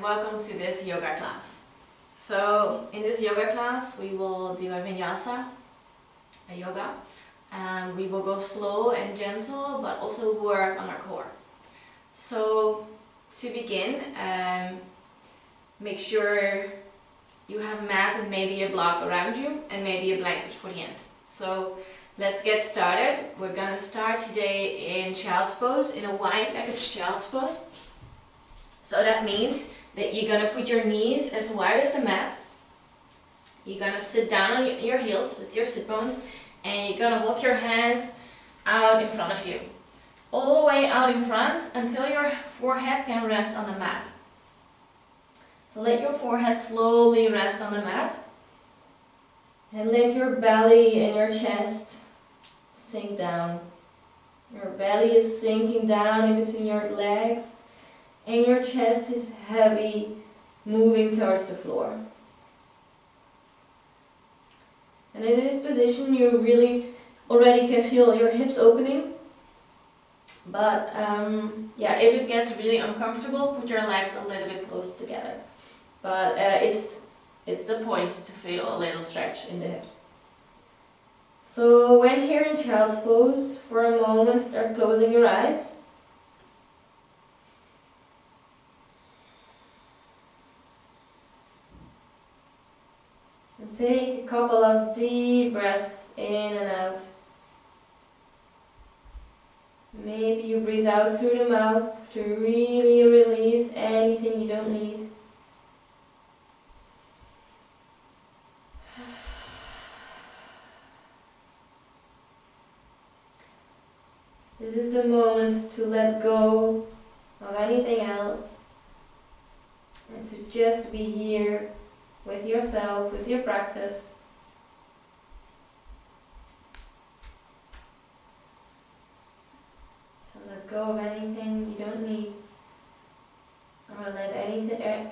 and welcome to this yoga class. So in this yoga class we will do a vinyasa, a yoga, and we will go slow and gentle but also work on our core. So to begin, make sure you have a mat and maybe a block around you and maybe a blanket for the end. So let's get started. We're gonna start today in child's pose, in a wide-legged child's pose. So that means that you're gonna put your knees as wide as the mat. You're gonna sit down on your heels with your sit bones, and you're gonna walk your hands out in front of you. All the way out in front until your forehead can rest on the mat. So let your forehead slowly rest on the mat. And let your belly and your chest sink down. Your belly is sinking down in between your legs, and your chest is heavy, moving towards the floor. And in this position you really already can feel your hips opening. But if it gets really uncomfortable, put your legs a little bit closer together. But it's the point to feel a little stretch in the hips. So when here in child's pose, for a moment start closing your eyes. And take a couple of deep breaths in and out. Maybe you breathe out through the mouth to really release anything you don't need. This is the moment to let go of anything else and to just be here with yourself, with your practice. So let go of anything you don't need, or let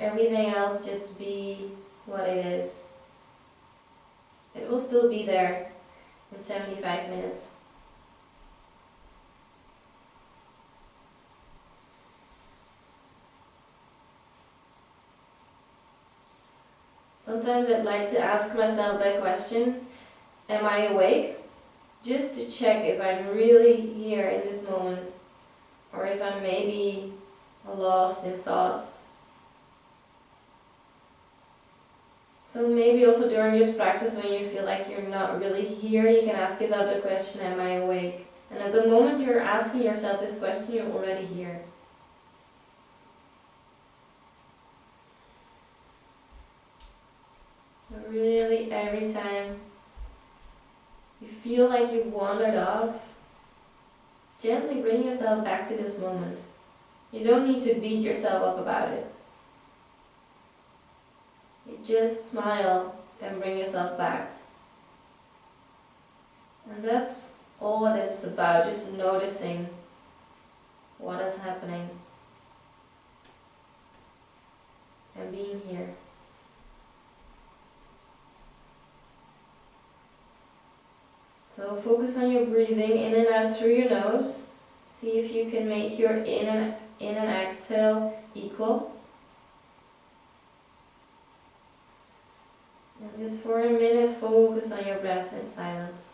everything else just be what it is. It will still be there in 75 minutes. Sometimes I'd like to ask myself that question, am I awake? Just to check if I'm really here in this moment, or if I'm maybe lost in thoughts. So maybe also during this practice, when you feel like you're not really here, you can ask yourself the question, am I awake? And at the moment you're asking yourself this question, you're already here. So really every time you feel like you've wandered off, gently bring yourself back to this moment. You don't need to beat yourself up about it. You just smile and bring yourself back. And that's all that it's about, just noticing what is happening and being here. So focus on your breathing in and out through your nose. See if you can make your in and exhale equal. And just for a minute focus on your breath in silence.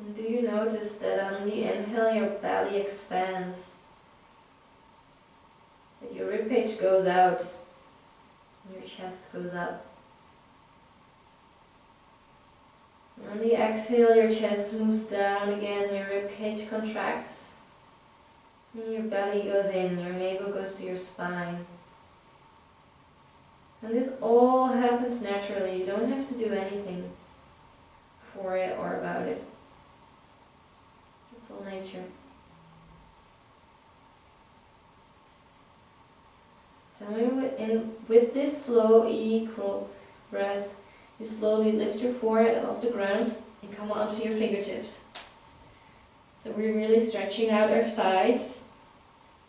And do you notice that on the inhale your belly expands? That your ribcage goes out and your chest goes up. And on the exhale your chest moves down again, your ribcage contracts. And your belly goes in, your navel goes to your spine. And this all happens naturally, you don't have to do anything for it or about it. It's all nature. So with this slow, equal breath, you slowly lift your forehead off the ground and come onto your fingertips. So we're really stretching out our sides.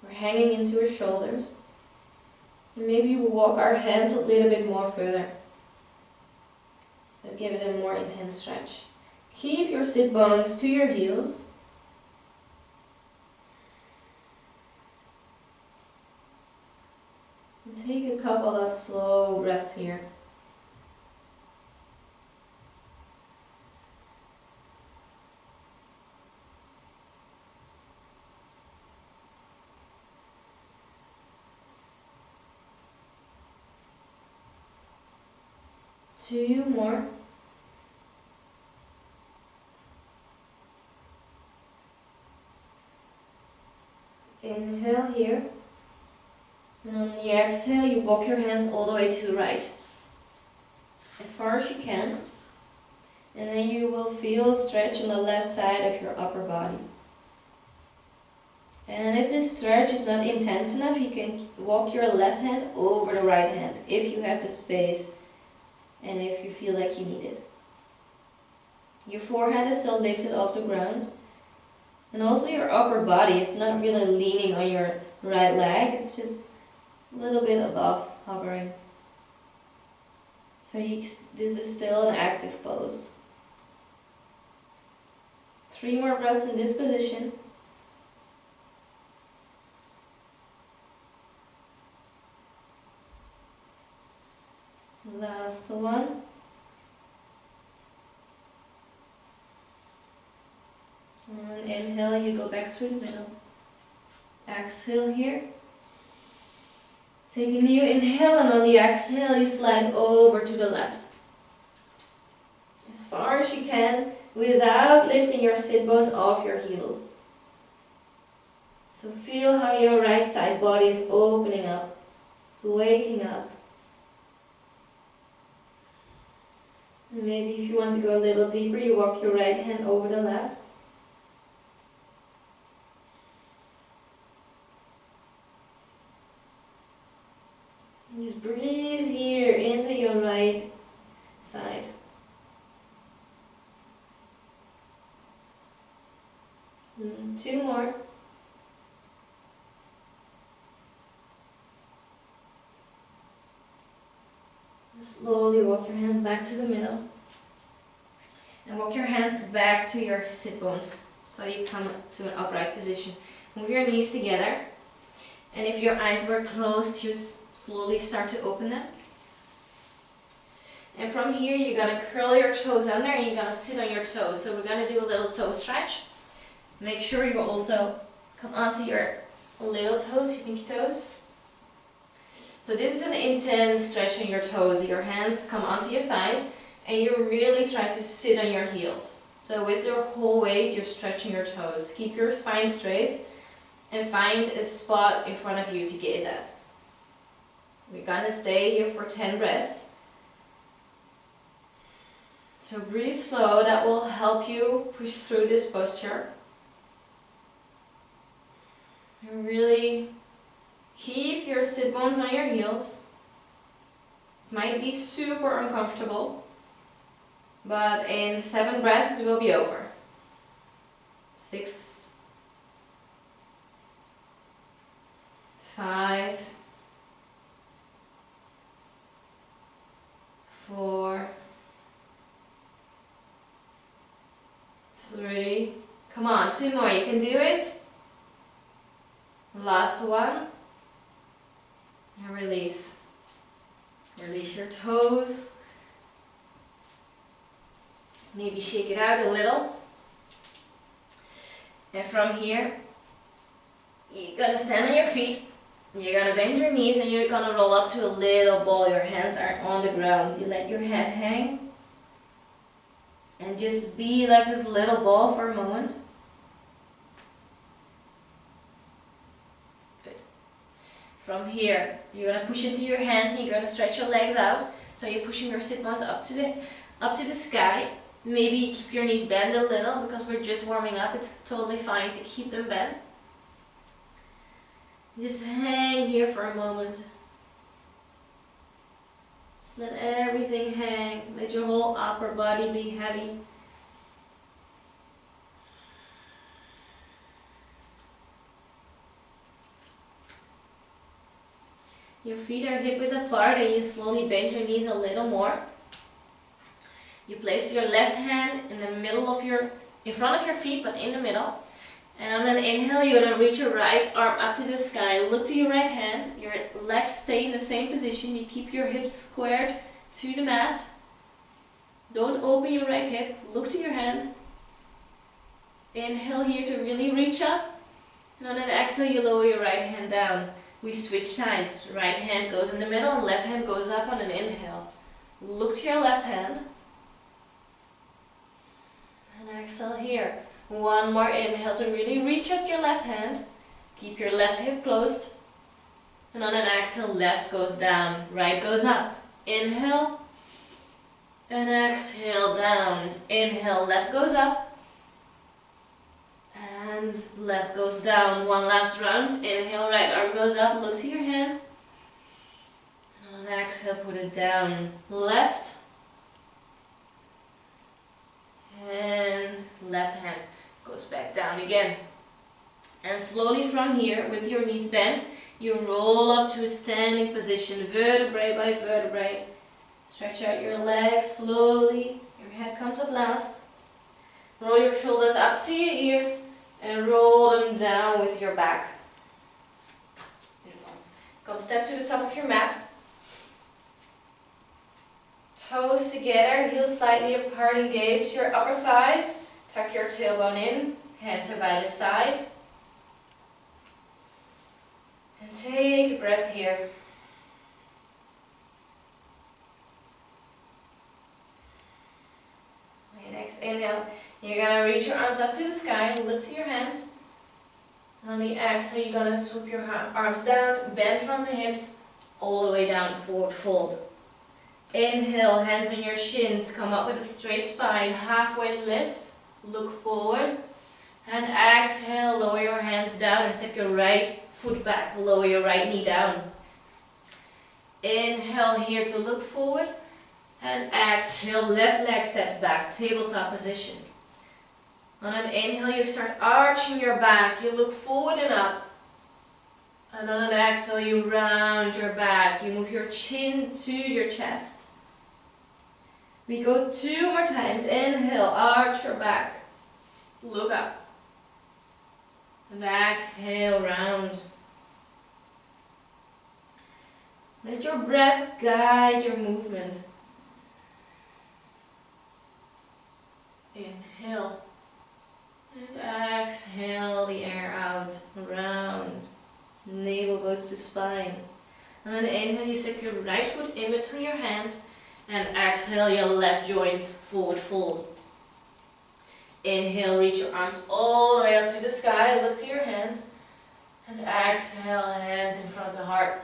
We're hanging into our shoulders. And maybe we'll walk our hands a little bit more further. So give it a more intense stretch. Keep your sit bones to your heels. And take a couple of slow breaths here. Two more. Inhale here. And on the exhale, you walk your hands all the way to the right. As far as you can. And then you will feel a stretch on the left side of your upper body. And if this stretch is not intense enough, you can walk your left hand over the right hand if you have the space and if you feel like you need it. Your forehead is still lifted off the ground. And also your upper body is not really leaning on your right leg, it's just a little bit above, hovering. So this is still an active pose. 3 more breaths in this position. Last one. And inhale, you go back through the middle. Exhale here. Take a new inhale, and on the exhale, you slide over to the left. As far as you can, without lifting your sit bones off your heels. So feel how your right side body is opening up. It's waking up. Maybe if you want to go a little deeper, you walk your right hand over the left. And just breathe here into your right side. And 2 more. Slowly walk your hands back to the middle. And walk your hands back to your sit bones. So you come to an upright position. Move your knees together. And if your eyes were closed, you slowly start to open them. And from here, you're going to curl your toes under and you're going to sit on your toes. So we're going to do a little toe stretch. Make sure you also come onto your little toes, your pinky toes. So this is an intense stretch on your toes. Your hands come onto your thighs and you really try to sit on your heels. So with your whole weight, you're stretching your toes. Keep your spine straight and find a spot in front of you to gaze at. We're gonna stay here for 10 breaths. So breathe slow, that will help you push through this posture. And really keep your sit bones on your heels. It might be super uncomfortable, but in 7 breaths it will be over. 6, 5, 4, 3, come on, 2 more, you can do it. Last one. And release. Release your toes. Maybe shake it out a little. And from here, you're gonna stand on your feet. You're gonna bend your knees and you're gonna roll up to a little ball. Your hands are on the ground. You let your head hang. And just be like this little ball for a moment. From here, you're gonna push into your hands and you're gonna stretch your legs out. So you're pushing your sit bones up to the sky. Maybe keep your knees bent a little because we're just warming up. It's totally fine to keep them bent. Just hang here for a moment. Just let everything hang. Let your whole upper body be heavy. Your feet are hip width apart and you slowly bend your knees a little more. You place your left hand in the middle of in front of your feet, but in the middle. And on an inhale, you're going to reach your right arm up to the sky. Look to your right hand. Your legs stay in the same position. You keep your hips squared to the mat. Don't open your right hip. Look to your hand. Inhale here to really reach up. And on an exhale, you lower your right hand down. We switch sides. Right hand goes in the middle and left hand goes up on an inhale. Look to your left hand. And exhale here. One more inhale to really reach up your left hand. Keep your left hip closed. And on an exhale, left goes down, right goes up. Inhale. And exhale down. Inhale, left goes up. And left goes down. One last round. Inhale, right arm goes up. Look to your hand. And on an exhale, put it down. Left. And left hand goes back down again. And slowly from here, with your knees bent, you roll up to a standing position, vertebrae by vertebrae. Stretch out your legs slowly. Your head comes up last. Roll your shoulders up to your ears and roll them down with your back. Beautiful. Come step to the top of your mat. Toes together, heels slightly apart, engage your upper thighs. Tuck your tailbone in, hands are by the side. And take a breath here. Okay, next inhale, you're going to reach your arms up to the sky, look to your hands. On the exhale, you're going to swoop your arms down, bend from the hips, all the way down, forward fold. Inhale, hands on your shins, come up with a straight spine, halfway lift, look forward. And exhale, lower your hands down and step your right foot back, lower your right knee down. Inhale here to look forward. And exhale, left leg steps back, tabletop position. On an inhale, you start arching your back, you look forward and up. And on an exhale, you round your back, you move your chin to your chest. We go 2 more times. Inhale, arch your back, look up. And exhale, round. Let your breath guide your movement. Inhale. And exhale the air out, round. Navel goes to spine. And then inhale, you step your right foot in between your hands. And exhale, your left joints forward fold. Inhale, reach your arms all the way up to the sky, look to your hands. And exhale, hands in front of the heart.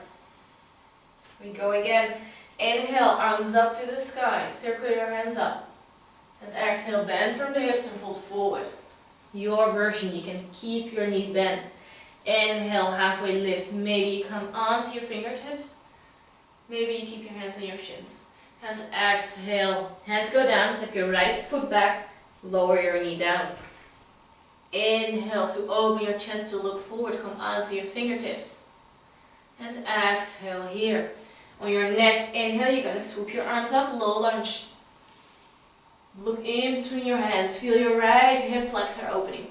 We go again. Inhale, arms up to the sky, circle your hands up. And exhale, bend from the hips and fold forward. Your version, you can keep your knees bent. Inhale, halfway lift. Maybe you come onto your fingertips. Maybe you keep your hands on your shins. And exhale, hands go down, step your right foot back, lower your knee down. Inhale to open your chest to look forward, come onto your fingertips. And exhale here. On your next inhale, you're going to swoop your arms up, low lunge. Look in between your hands, feel your right hip flexor opening.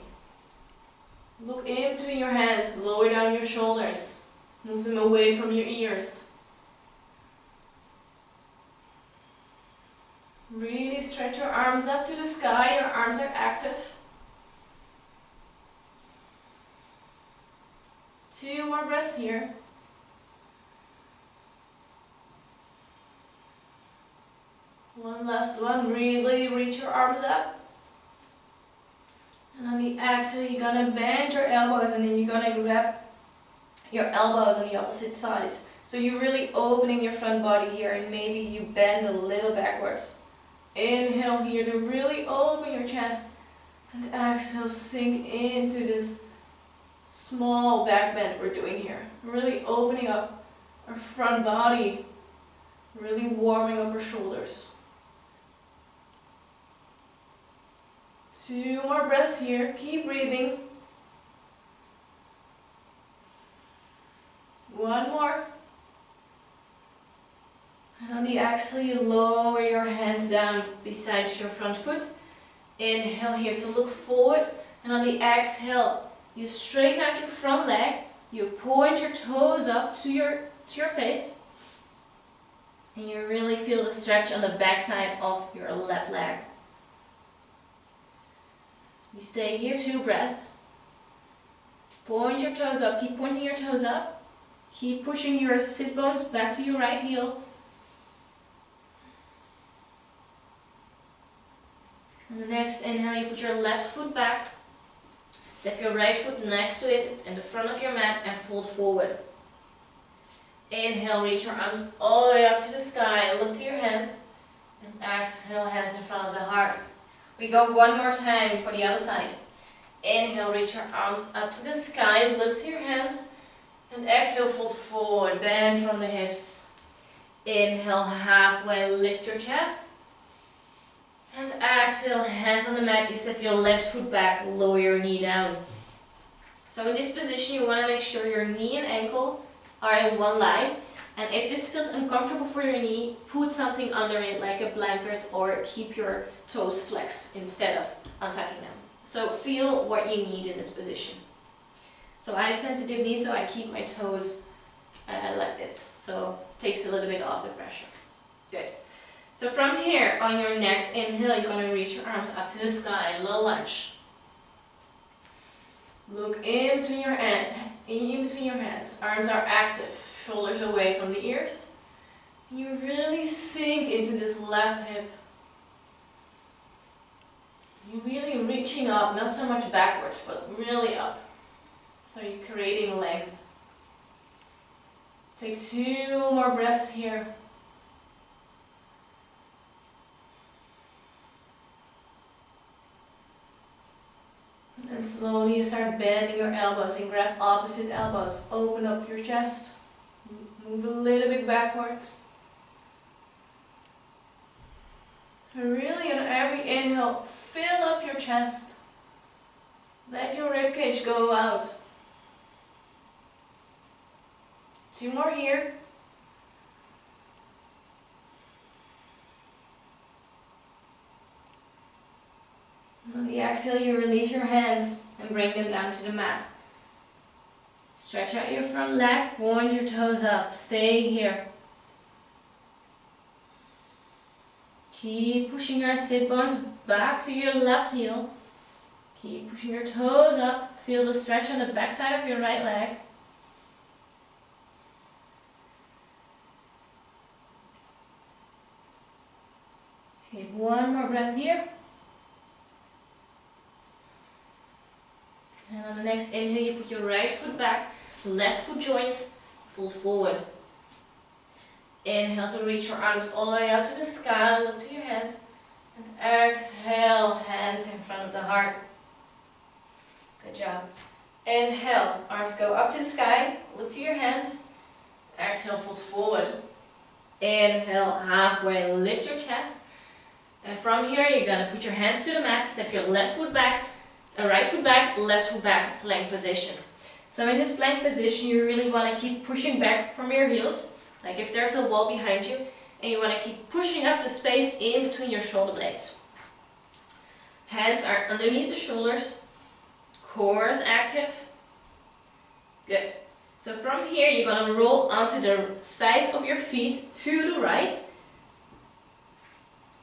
Look in between your hands, lower down your shoulders, move them away from your ears. Really stretch your arms up to the sky, your arms are active. 2 more breaths here. One last one, really reach your arms up. And on the exhale, you're gonna bend your elbows and then you're gonna grab your elbows on the opposite sides. So you're really opening your front body here and maybe you bend a little backwards. Inhale here to really open your chest. And exhale, sink into this small back bend we're doing here. Really opening up our front body. Really warming up our shoulders. 2 more breaths here. Keep breathing. 1 more. And on the exhale, you lower your hands down beside your front foot. Inhale here to look forward. And on the exhale, you straighten out your front leg. You point your toes up to your face. And you really feel the stretch on the back side of your left leg. You stay here 2 breaths. Point your toes up. Keep pointing your toes up. Keep pushing your sit bones back to your right heel. And the next inhale, you put your left foot back. Step your right foot next to it in the front of your mat and fold forward. Inhale, reach your arms all the way up to the sky. Look to your hands. And exhale, hands in front of the heart. We go 1 more time for the other side. Inhale, reach your arms up to the sky. Look to your hands. And exhale, fold forward. Bend from the hips. Inhale, halfway, lift your chest. And exhale, hands on the mat. You step your left foot back, lower your knee down. So in this position, you want to make sure your knee and ankle are in one line. And if this feels uncomfortable for your knee, put something under it like a blanket or keep your toes flexed instead of untucking them. So feel what you need in this position. So I have sensitive knees, so I keep my toes like this. So it takes a little bit off the pressure. Good. So from here, on your next inhale, you're going to reach your arms up to the sky, little lunge. Look in between your hands. Arms are active, shoulders away from the ears. You really sink into this left hip. You're really reaching up, not so much backwards, but really up. So you're creating length. Take 2 more breaths here. And slowly you start bending your elbows and grab opposite elbows. Open up your chest. Move a little bit backwards. And really on every inhale, fill up your chest. Let your ribcage go out. 2 more here. On the exhale, you release your hands and bring them down to the mat. Stretch out your front leg, point your toes up, stay here. Keep pushing your sit bones back to your left heel. Keep pushing your toes up, feel the stretch on the back side of your right leg. Take 1 more breath here. And on the next inhale, you put your right foot back, left foot joints, fold forward. Inhale to reach your arms all the way up to the sky, look to your hands. And exhale, hands in front of the heart. Good job. Inhale, arms go up to the sky, look to your hands. Exhale, fold forward. Inhale, halfway, lift your chest. And from here, you're going to put your hands to the mat, step your left foot back, right foot back, left foot back, plank position. So in this plank position, you really want to keep pushing back from your heels. Like if there's a wall behind you, and you want to keep pushing up the space in between your shoulder blades. Hands are underneath the shoulders, core is active. Good. So from here, you're going to roll onto the sides of your feet to the right.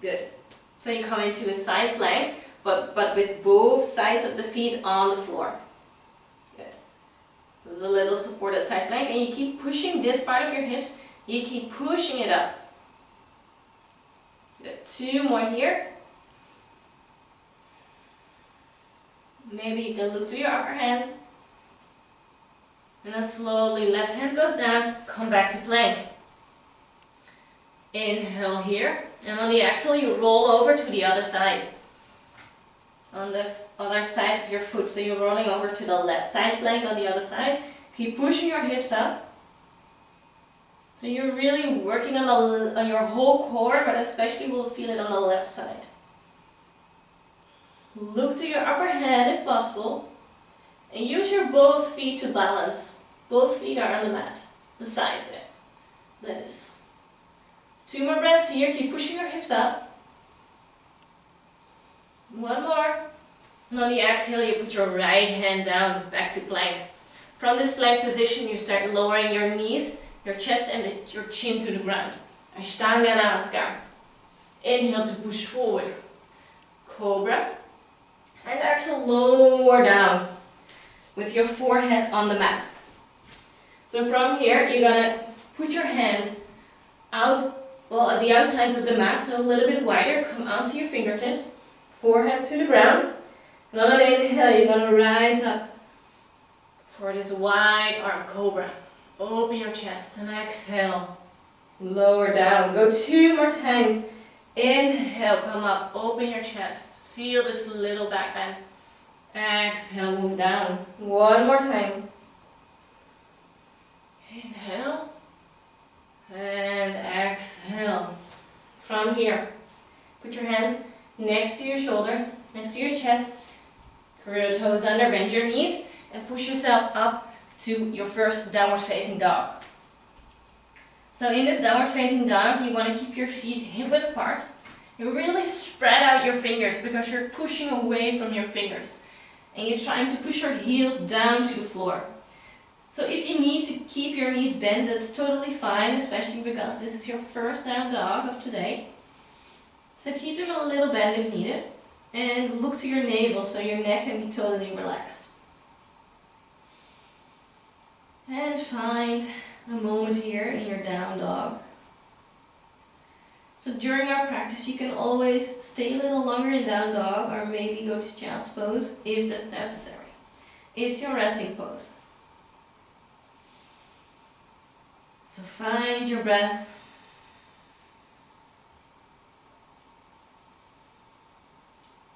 Good. So you come into a side plank, but with both sides of the feet on the floor. Good. There's a little supported side plank, and you keep pushing this part of your hips. You keep pushing it up. Good. 2 more here. Maybe you can look to your upper hand. And then slowly left hand goes down, come back to plank. Inhale here, and on the exhale you roll over to the other side. On this other side of your foot, so you're rolling over to the left side plank on the other side. Keep pushing your hips up. So you're really working on your whole core, but especially we'll feel it on the left side. Look to your upper hand if possible, and use your both feet to balance. Both feet are on the mat, the sides there. That is. 2 more breaths here, keep pushing your hips up. 1 more. And on the exhale, you put your right hand down, back to plank. From this plank position, you start lowering your knees, your chest and your chin to the ground. Ashtanga Namaskar. Inhale to push forward. Cobra. And exhale, lower down with your forehead on the mat. So from here, you're gonna put your hands out, well, at the outsides of the mat, so a little bit wider. Come onto your fingertips, forehead to the ground. And on an inhale, you're gonna rise up for this wide arm cobra. Open your chest and exhale. Lower down. Go 2 more times. Inhale, come up, open your chest. Feel this little back bend. Exhale, move down. 1 more time. Inhale. And exhale. From here, put your hands next to your shoulders, next to your chest. Curl your toes under, bend your knees, and push yourself up to your first downward facing dog. So in this downward facing dog, you want to keep your feet hip width apart. You really spread out your fingers because you're pushing away from your fingers. And you're trying to push your heels down to the floor. So if you need to keep your knees bent, that's totally fine, especially because this is your first down dog of today. So keep them a little bent if needed. And look to your navel so your neck can be totally relaxed. And find a moment here in your down dog. So during our practice you can always stay a little longer in down dog or maybe go to child's pose if that's necessary. It's your resting pose. So find your breath.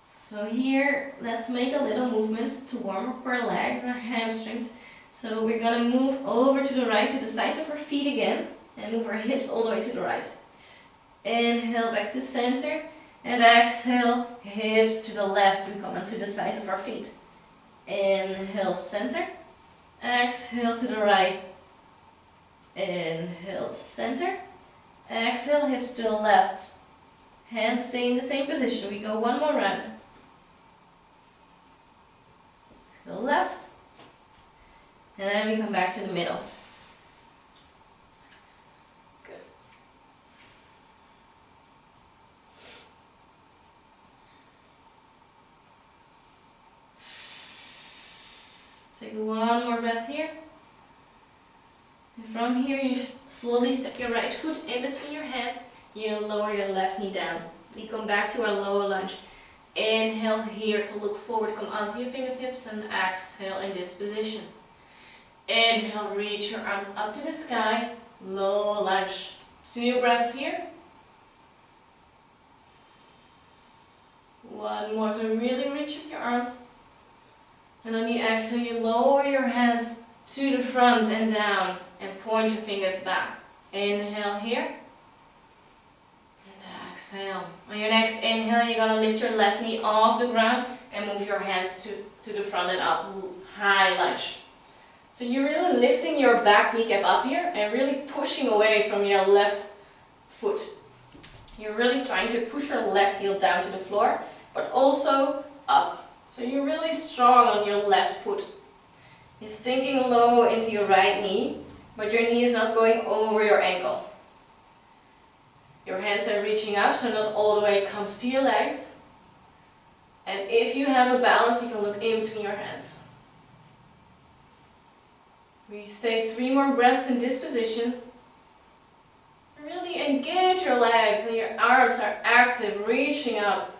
So here, let's make a little movement to warm up our legs and our hamstrings. So we're going to move over to the right, to the sides of our feet again, and move our hips all the way to the right. Inhale back to center, and exhale, hips to the left. We come onto the sides of our feet. Inhale, center. Exhale to the right. Inhale, center. Exhale, hips to the left. Hands stay in the same position. We go 1 more round. To the left. And then we come back to the middle. Good. Take 1 more breath here. And from here you slowly step your right foot in between your hands. You lower your left knee down. We come back to our lower lunge. Inhale here to look forward, come onto your fingertips, and exhale in this position. Inhale, reach your arms up to the sky, low lunge. 2 breaths here. 1 more to really reach up your arms. And on the exhale, you lower your hands to the front and down and point your fingers back. Inhale here. And exhale. On your next inhale, you're going to lift your left knee off the ground and move your hands to the front and up. High lunge. So you're really lifting your back kneecap up here and really pushing away from your left foot. You're really trying to push your left heel down to the floor, but also up. So you're really strong on your left foot. You're sinking low into your right knee, but your knee is not going over your ankle. Your hands are reaching up, so not all the way comes to your legs. And if you have a balance, you can look in between your hands. We stay 3 more breaths in this position. Really engage your legs and your arms are active, reaching up.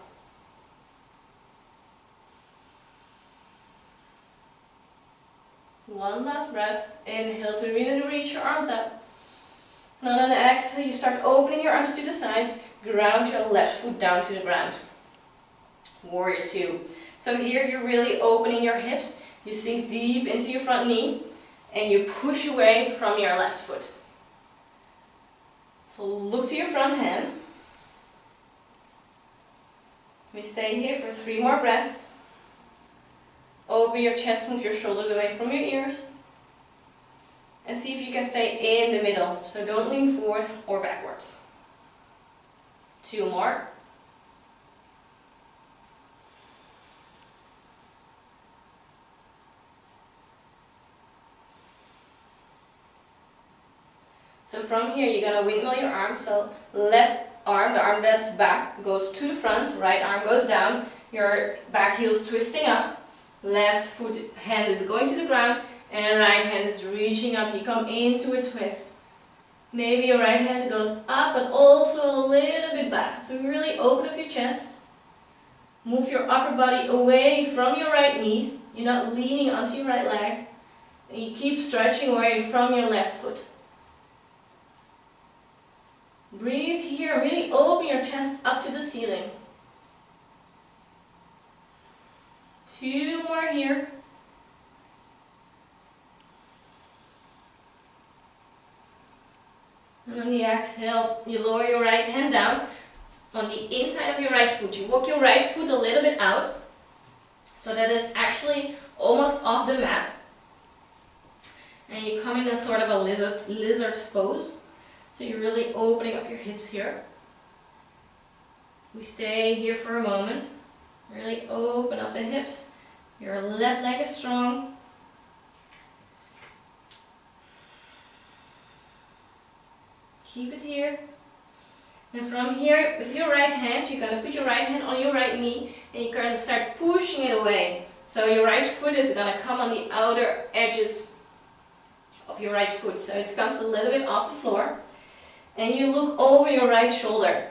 One last breath. Inhale to really reach your arms up. And on the exhale, you start opening your arms to the sides, ground your left foot down to the ground. Warrior two. So here you're really opening your hips, you sink deep into your front knee, and you push away from your left foot. So look to your front hand. We stay here for 3 more breaths. Open your chest, move your shoulders away from your ears. And see if you can stay in the middle. So don't lean forward or backwards. 2 more. So from here you're going to windmill your arm. So left arm, the arm that's back, goes to the front. Right arm goes down. Your back heel's twisting up. Left foot hand is going to the ground. And right hand is reaching up. You come into a twist. Maybe your right hand goes up but also a little bit back. So you really open up your chest. Move your upper body away from your right knee. You're not leaning onto your right leg. And you keep stretching away from your left foot. Breathe here, really open your chest up to the ceiling. 2 more here. And on the exhale, you lower your right hand down on the inside of your right foot. You walk your right foot a little bit out, so that is actually almost off the mat. And you come in a sort of a lizard's pose. So you're really opening up your hips here. We stay here for a moment. Really open up the hips. Your left leg is strong. Keep it here. And from here, with your right hand, you're going to put your right hand on your right knee and you're going to start pushing it away. So your right foot is going to come on the outer edges of your right foot. So it comes a little bit off the floor. And you look over your right shoulder.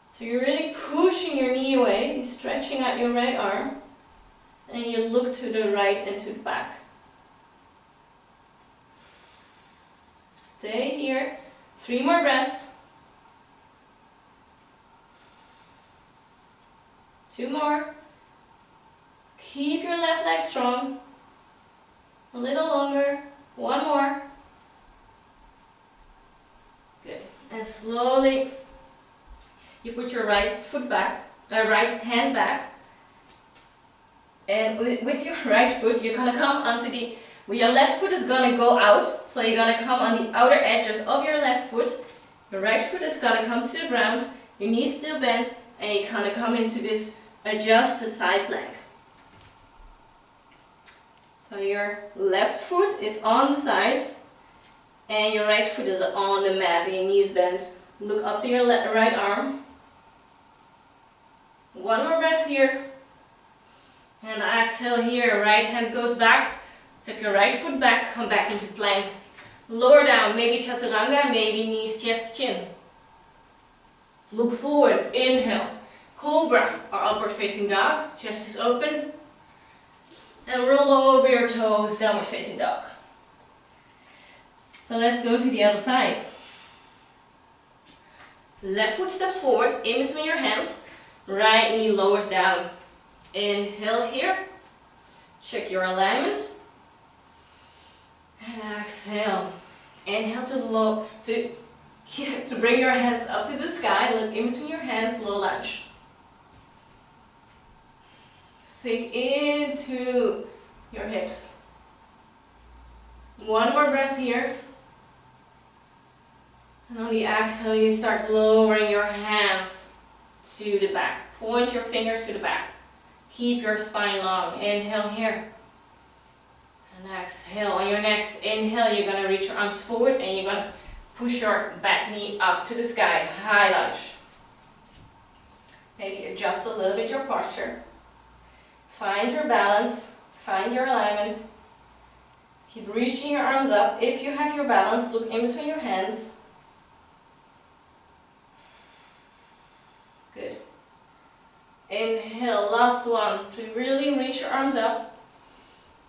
So you're really pushing your knee away, you're stretching out your right arm, and you look to the right and to the back. Stay here, 3 more breaths. 2 more. Keep your left leg strong. A little longer. 1 more. Good. And slowly you put your right foot back, right hand back. And with your right foot you're going to come onto the, your left foot is going to go out. So you're going to come on the outer edges of your left foot. Your right foot is going to come to the ground. Your knees still bent. And you're going to come into this adjusted side plank. So your left foot is on the sides. And your right foot is on the mat, and your knees bent. Look up to your right arm. 1 more breath here. And exhale here, right hand goes back. Take your right foot back, come back into plank. Lower down, maybe chaturanga, maybe knees, chest, chin. Look forward, inhale. Cobra or upward facing dog, chest is open. And roll over your toes, downward facing dog. So let's go to the other side. Left foot steps forward, in between your hands. Right knee lowers down. Inhale here. Check your alignment. And exhale. Inhale to bring your hands up to the sky. Look in between your hands, low lunge. Sink into your hips. 1 more breath here. And on the exhale, you start lowering your hands to the back. Point your fingers to the back. Keep your spine long. Inhale here. And exhale. On your next inhale, you're going to reach your arms forward and you're going to push your back knee up to the sky. High lunge. Maybe adjust a little bit your posture. Find your balance. Find your alignment. Keep reaching your arms up. If you have your balance, look in between your hands. Good. Inhale, last one, to really reach your arms up.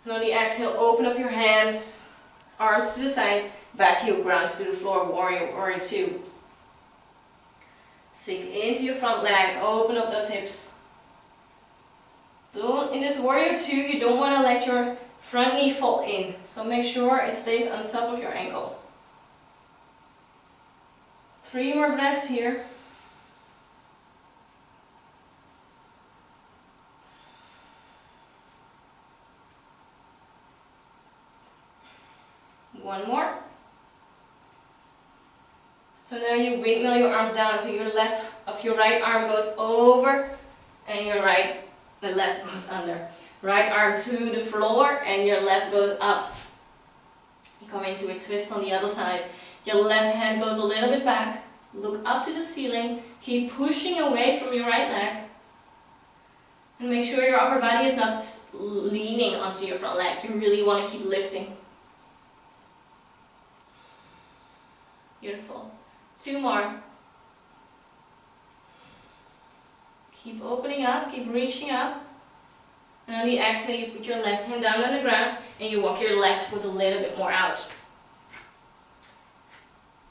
And on the exhale, open up your hands, arms to the side, Back heel grounds to the floor, warrior two. Sink into your front leg, open up those hips. In this warrior two, you don't want to let your front knee fall in, so make sure it stays on top of your ankle. 3 more breaths here. One more. So now you windmill your arms down so your left of your right arm goes over and the left goes under. Right arm to the floor and your left goes up. You come into a twist on the other side. Your left hand goes a little bit back. Look up to the ceiling. Keep pushing away from your right leg. And make sure your upper body is not leaning onto your front leg. You really want to keep lifting. Beautiful. 2 more. Keep opening up, keep reaching up. And on the exhale, you put your left hand down on the ground and you walk your left foot a little bit more out.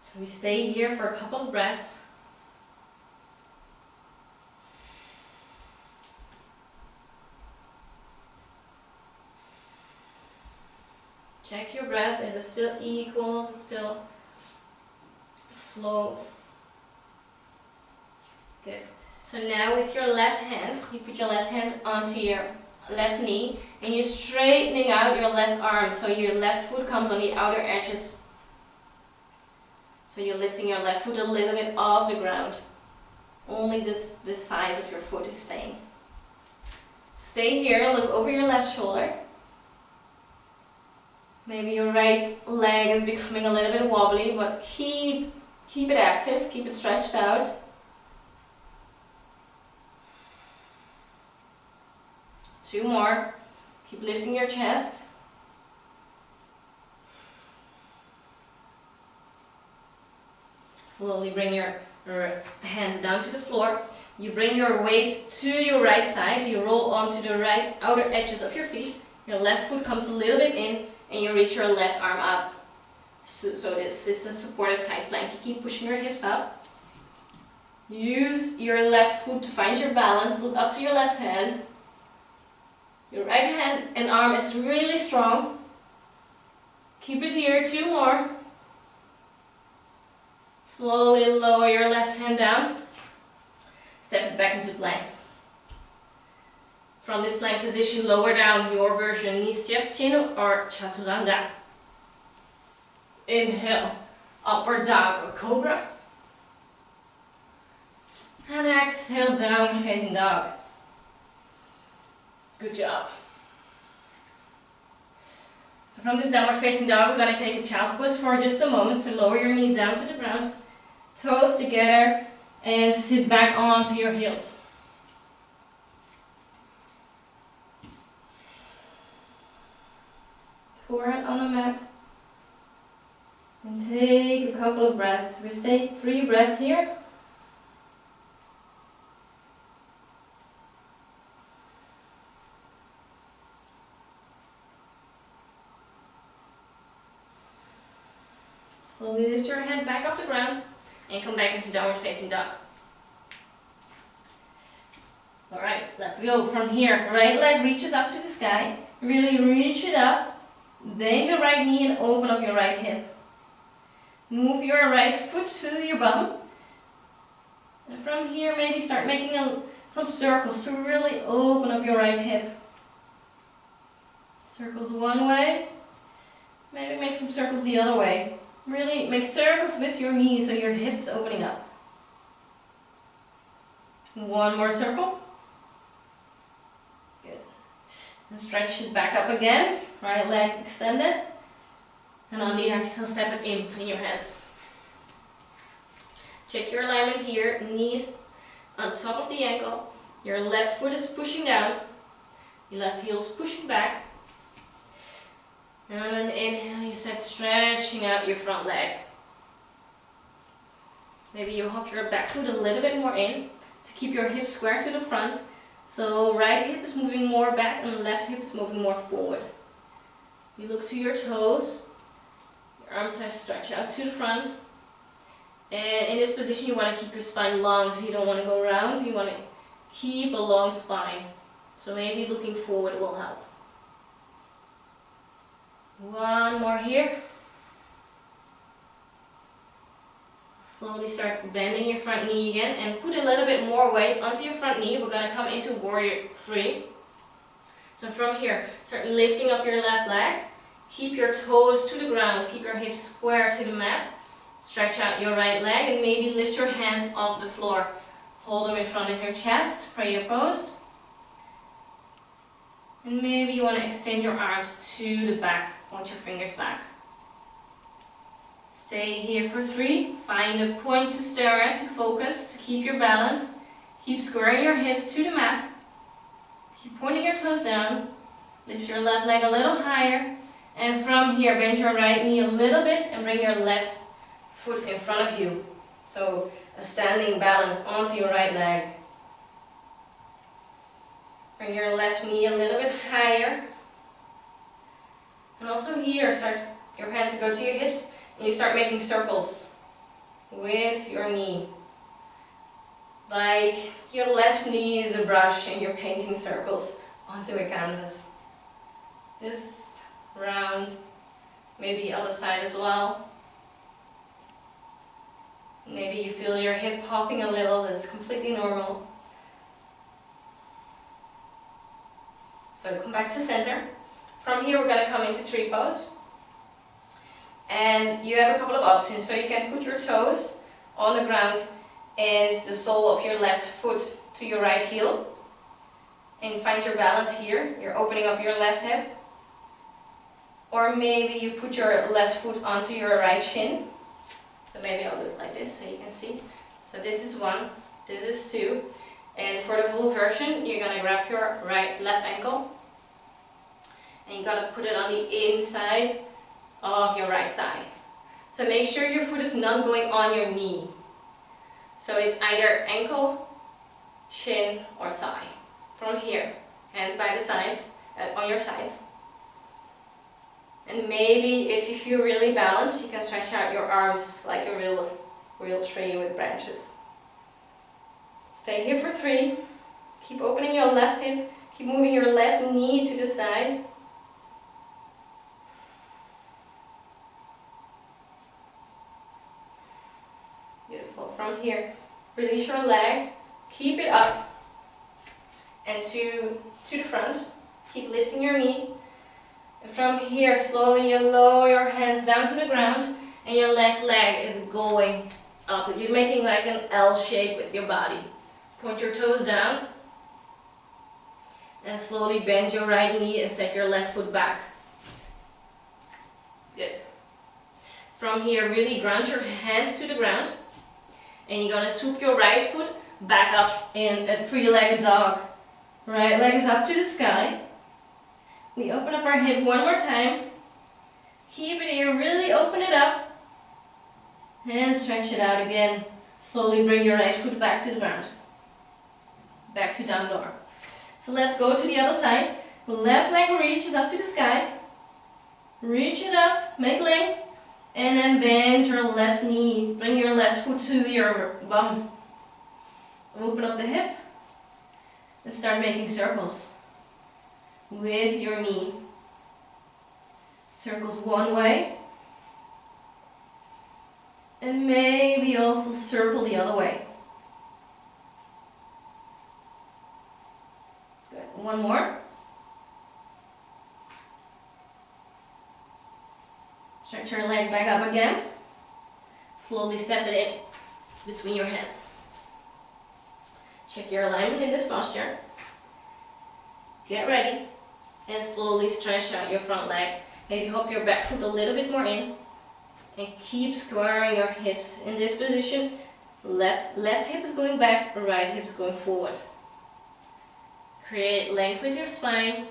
So we stay here for a couple of breaths. Check your breath. Is it still equal? Is it still slow? Good. So now with your left hand, you put your left hand onto your left knee and you're straightening out your left arm so your left foot comes on the outer edges. So you're lifting your left foot a little bit off the ground. Only this size of your foot is staying. Stay here, look over your left shoulder. Maybe your right leg is becoming a little bit wobbly, but keep it active, keep it stretched out. Two more. Keep lifting your chest. Slowly bring your hand down to the floor. You bring your weight to your right side. You roll onto the right outer edges of your feet. Your left foot comes a little bit in and you reach your left arm up. So this is a supported side plank. You keep pushing your hips up. Use your left foot to find your balance. Look up to your left hand. Your right hand and arm is really strong. Keep it here. 2 more. Slowly lower your left hand down. Step it back into plank. From this plank position, lower down your version, knees, chest, chin, or chaturanga. Inhale, upward dog or cobra. And exhale, downward facing dog. Good job. So from this downward facing dog, we're going to take a child's pose for just a moment. So lower your knees down to the ground, toes together, and sit back onto your heels. Forehead on the mat. And take a couple of breaths. We stay 3 breaths here. Slowly lift your head back off the ground and come back into downward facing dog. Alright, let's go. From here, right leg reaches up to the sky. Really reach it up. Bend your right knee and open up your right hip. Move your right foot to your bum. And from here, maybe start making some circles to really open up your right hip. Circles one way. Maybe make some circles the other way. Really make circles with your knees so your hips opening up. 1 more circle. Good. And stretch it back up again. Right leg extended. And on the exhale, step it in between your hands. Check your alignment here. Knees on top of the ankle. Your left foot is pushing down. Your left heel is pushing back. And on an inhale, you start stretching out your front leg. Maybe you hop your back foot a little bit more in to keep your hips square to the front. So right hip is moving more back and left hip is moving more forward. You look to your toes. Your Arms are stretched out to the front. And in this position you want to keep your spine long, so you don't want to go round, you want to keep a long spine. So maybe looking forward will help. One more here. Slowly start bending your front knee again and put a little bit more weight onto your front knee. We're going to come into Warrior 3. So from here, start lifting up your left leg. Keep your toes to the ground, keep your hips square to the mat. Stretch out your right leg and maybe lift your hands off the floor. Hold them in front of your chest, prayer pose. And maybe you want to extend your arms to the back, point your fingers back. Stay here for 3. Find a point to stare at, to focus, to keep your balance. Keep squaring your hips to the mat. Keep pointing your toes down. Lift your left leg a little higher. And from here, bend your right knee a little bit and bring your left foot in front of you. So a standing balance onto your right leg. Bring your left knee a little bit higher. And also here, start your hands to go to your hips and you start making circles with your knee. Like your left knee is a brush and you're painting circles onto a canvas. Just round, maybe the other side as well. Maybe you feel your hip popping a little, that's completely normal. So come back to center. From here we're going to come into tree pose. And you have a couple of options. So you can put your toes on the ground and the sole of your left foot to your right heel. And find your balance here. You're opening up your left hip. Or maybe you put your left foot onto your right shin. So maybe I'll do it like this so you can see. So this is 1, this is 2. And for the full version, you're going to grab your left ankle. And you're going to put it on the inside of your right thigh. So make sure your foot is not going on your knee. So it's either ankle, shin or thigh. From here, hands by the sides, on your sides. And maybe if you feel really balanced, you can stretch out your arms like a real tree with branches. Stay here for 3. Keep opening your left hip. Keep moving your left knee to the side. Beautiful. From here, release your leg. Keep it up. And to the front. Keep lifting your knee. And from here, slowly you lower your hands down to the ground and your left leg is going up. You're making like an L shape with your body. Point your toes down and slowly bend your right knee and step your left foot back. Good. From here, really ground your hands to the ground and you're going to swoop your right foot back up in a 3-legged dog. Right leg is up to the sky. We open up our hip one more time. Keep it here, really open it up. And stretch it out again. Slowly bring your right foot back to the ground. Back to down dog. So let's go to the other side. Left leg reaches up to the sky. Reach it up, make length. And then bend your left knee. Bring your left foot to your bum. Open up the hip. And start making circles with your knee. Circles one way. And maybe also circle the other way. Good. One more. Stretch your leg back up again. Slowly step it in between your hands. Check your alignment in this posture. Get ready. And slowly stretch out your front leg. Maybe hop your back foot a little bit more in. And keep squaring your hips. In this position, left hip is going back, right hip is going forward. Create length with your spine.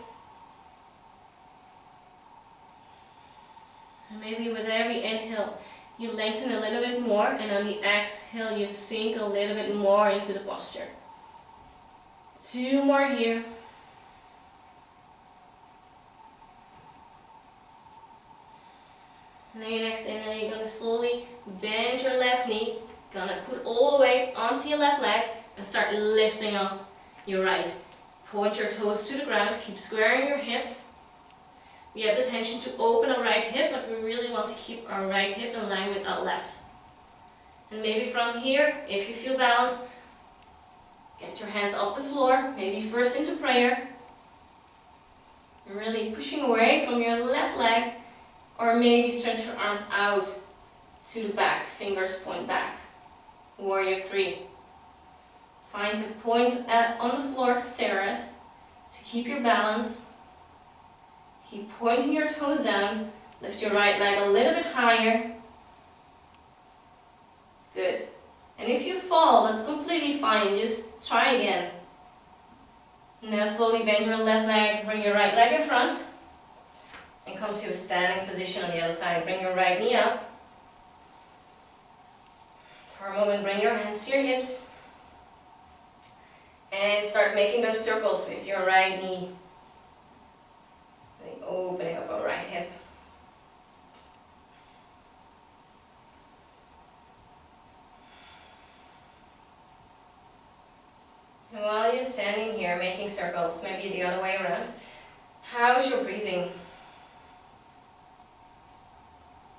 And maybe with every inhale, you lengthen a little bit more. And on the exhale, you sink a little bit more into the posture. 2 more here. And then your next inhale, you're gonna slowly bend your left knee, gonna put all the weight onto your left leg and start lifting up your right. Point your toes to the ground, keep squaring your hips. We have the tension to open our right hip, but we really want to keep our right hip in line with our left. And maybe from here, if you feel balanced, get your hands off the floor, maybe first into prayer. You're really pushing away from your left leg, or maybe stretch your arms out to the back, fingers point back. Warrior 3. Find a point on the floor to stare at, to keep your balance. Keep pointing your toes down, lift your right leg a little bit higher. Good. And if you fall, that's completely fine, just try again. Now slowly bend your left leg, bring your right leg in front, and come to a standing position on the other side. Bring your right knee up. For a moment, bring your hands to your hips, and start making those circles with your right knee. Opening up our right hip. And while you're standing here making circles, maybe the other way around, how's your breathing?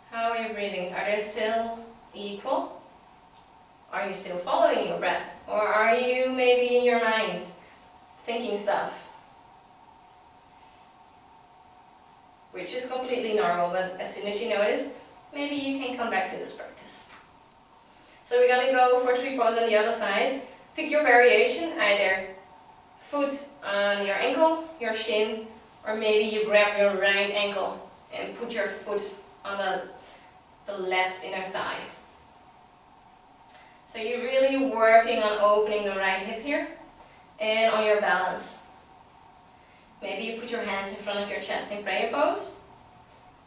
How are your breathings? Are they still equal? Are you still following your breath? Or are you maybe in your mind thinking stuff? Which is completely normal, but as soon as you notice, maybe you can come back to this practice. So we're going to go for 3 poses on the other side. Pick your variation, either foot on your ankle, your shin, or maybe you grab your right ankle and put your foot on the left inner thigh. So you're really working on opening the right hip here and on your balance. Maybe you put your hands in front of your chest in prayer pose,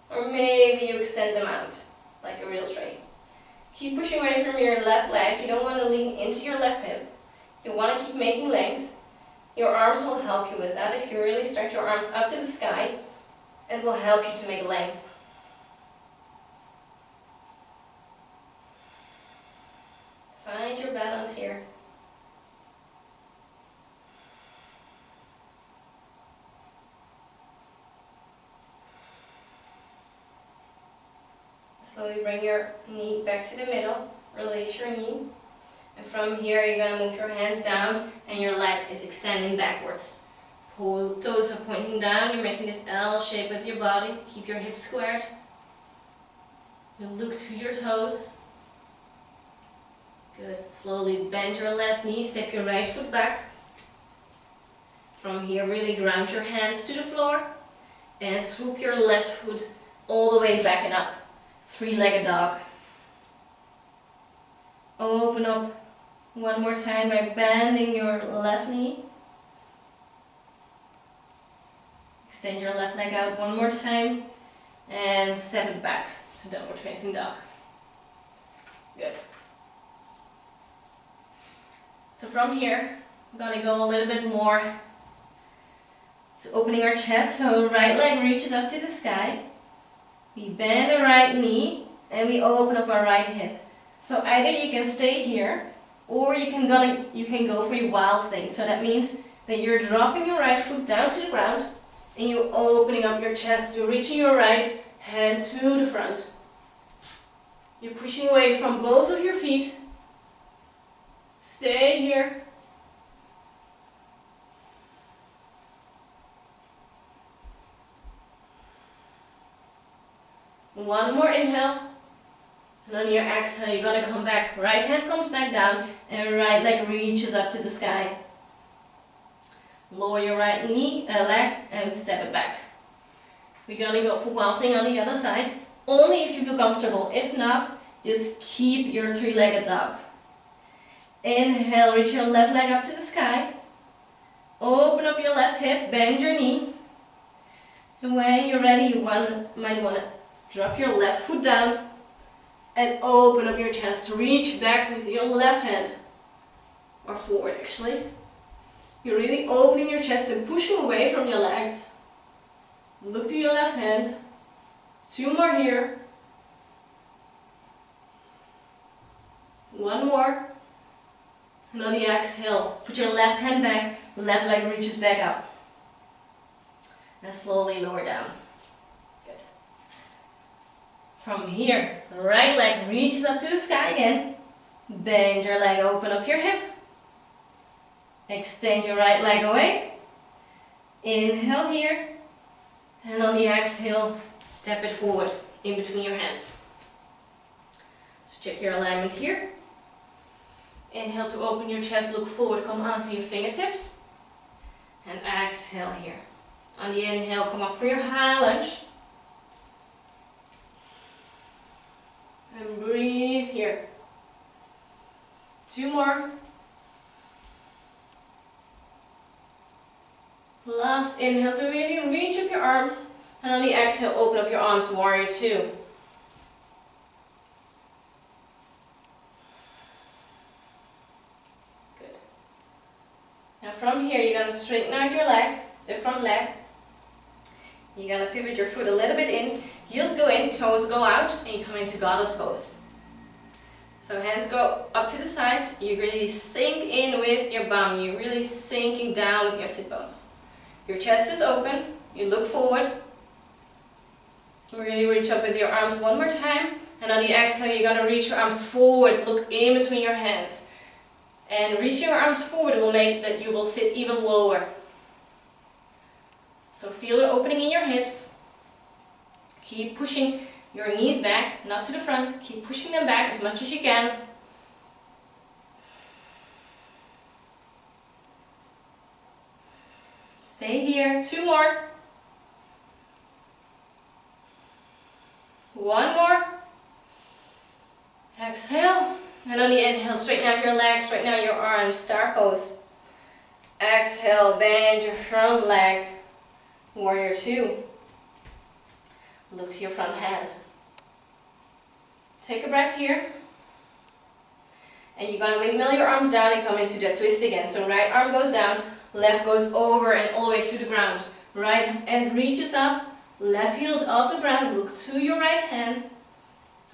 or maybe you extend them out like a real straight. Keep pushing away from your left leg. You don't want to lean into your left hip. You want to keep making length. Your arms will help you with that. If you really stretch your arms up to the sky, it will help you to make length. Find your balance here. Slowly bring your knee back to the middle, release your knee, and from here you're going to move your hands down and your leg is extending backwards. Toes are pointing down, you're making this L shape with your body, keep your hips squared. You look to your toes. Good. Slowly bend your left knee, step your right foot back. From here really ground your hands to the floor and swoop your left foot all the way back and up. 3-legged dog. Open up one more time by bending your left knee. Extend your left leg out one more time and step it back to downward facing dog. Good. So from here, I'm going to go a little bit more to opening our chest. So right leg reaches up to the sky. We bend the right knee and we open up our right hip. So either you can stay here or you can go for your wild thing. So that means that you're dropping your right foot down to the ground and you're opening up your chest. You're reaching your right hand to the front. You're pushing away from both of your feet. Stay here. One more inhale, and on your exhale you're going to come back. Right hand comes back down and right leg reaches up to the sky. Lower your right leg and step it back. We're going to go for wild thing on the other side, only if you feel comfortable. If not, just keep your 3-legged dog. Inhale, reach your left leg up to the sky. Open up your left hip, bend your knee. And when you're ready, you might want to drop your left foot down and open up your chest. Reach back with your left hand, or forward actually. You're really opening your chest and pushing away from your legs. Look to your left hand. 2 more here. One more. And on the exhale, put your left hand back, left leg reaches back up. And slowly lower down. Good. From here, right leg reaches up to the sky again. Bend your leg, open up your hip. Extend your right leg away. Inhale here. And on the exhale, step it forward in between your hands. So check your alignment here. Inhale to open your chest, look forward, come onto your fingertips. And exhale here. On the inhale, come up for your high lunge. And breathe here. 2 more. Last inhale to really reach up your arms. And on the exhale, open up your arms, warrior 2. Good. Now from here, you're going to straighten out your leg, the front leg. You're going to pivot your foot a little bit in. Heels go in, toes go out, and you come into goddess pose. So hands go up to the sides. You really sink in with your bum. You're really sinking down with your sit bones. Your chest is open. You look forward. Really reach up with your arms one more time. And on the exhale, you're going to reach your arms forward. Look in between your hands. And reaching your arms forward will make that you will sit even lower. So feel the opening in your hips. Keep pushing your knees back, not to the front. Keep pushing them back as much as you can. Stay here. 2 more. 1 more. Exhale. And on the inhale, straighten out your legs, straighten out your arms, star pose. Exhale, bend your front leg. Warrior 2. Look to your front hand. Take a breath here. And you're going to windmill your arms down and come into that twist again. So right arm goes down, left goes over and all the way to the ground. Right hand reaches up, left heel's off the ground, look to your right hand.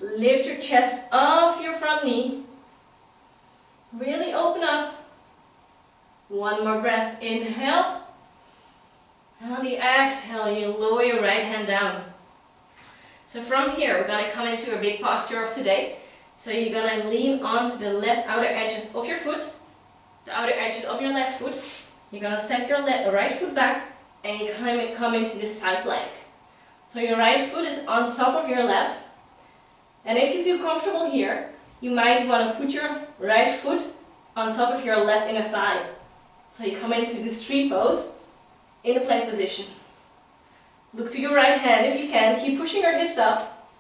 Lift your chest off your front knee. Really open up. 1 more breath. Inhale. And on the exhale, you lower your right hand down. So from here, we're going to come into a big posture of today. So you're going to lean onto the left outer edges of your foot, the outer edges of your left foot. You're going to step your right foot back and you come into this side plank. So your right foot is on top of your left. And if you feel comfortable here, you might want to put your right foot on top of your left inner thigh. So you come into this tree pose in the plank position. Look to your right hand if you can. Keep pushing your hips up.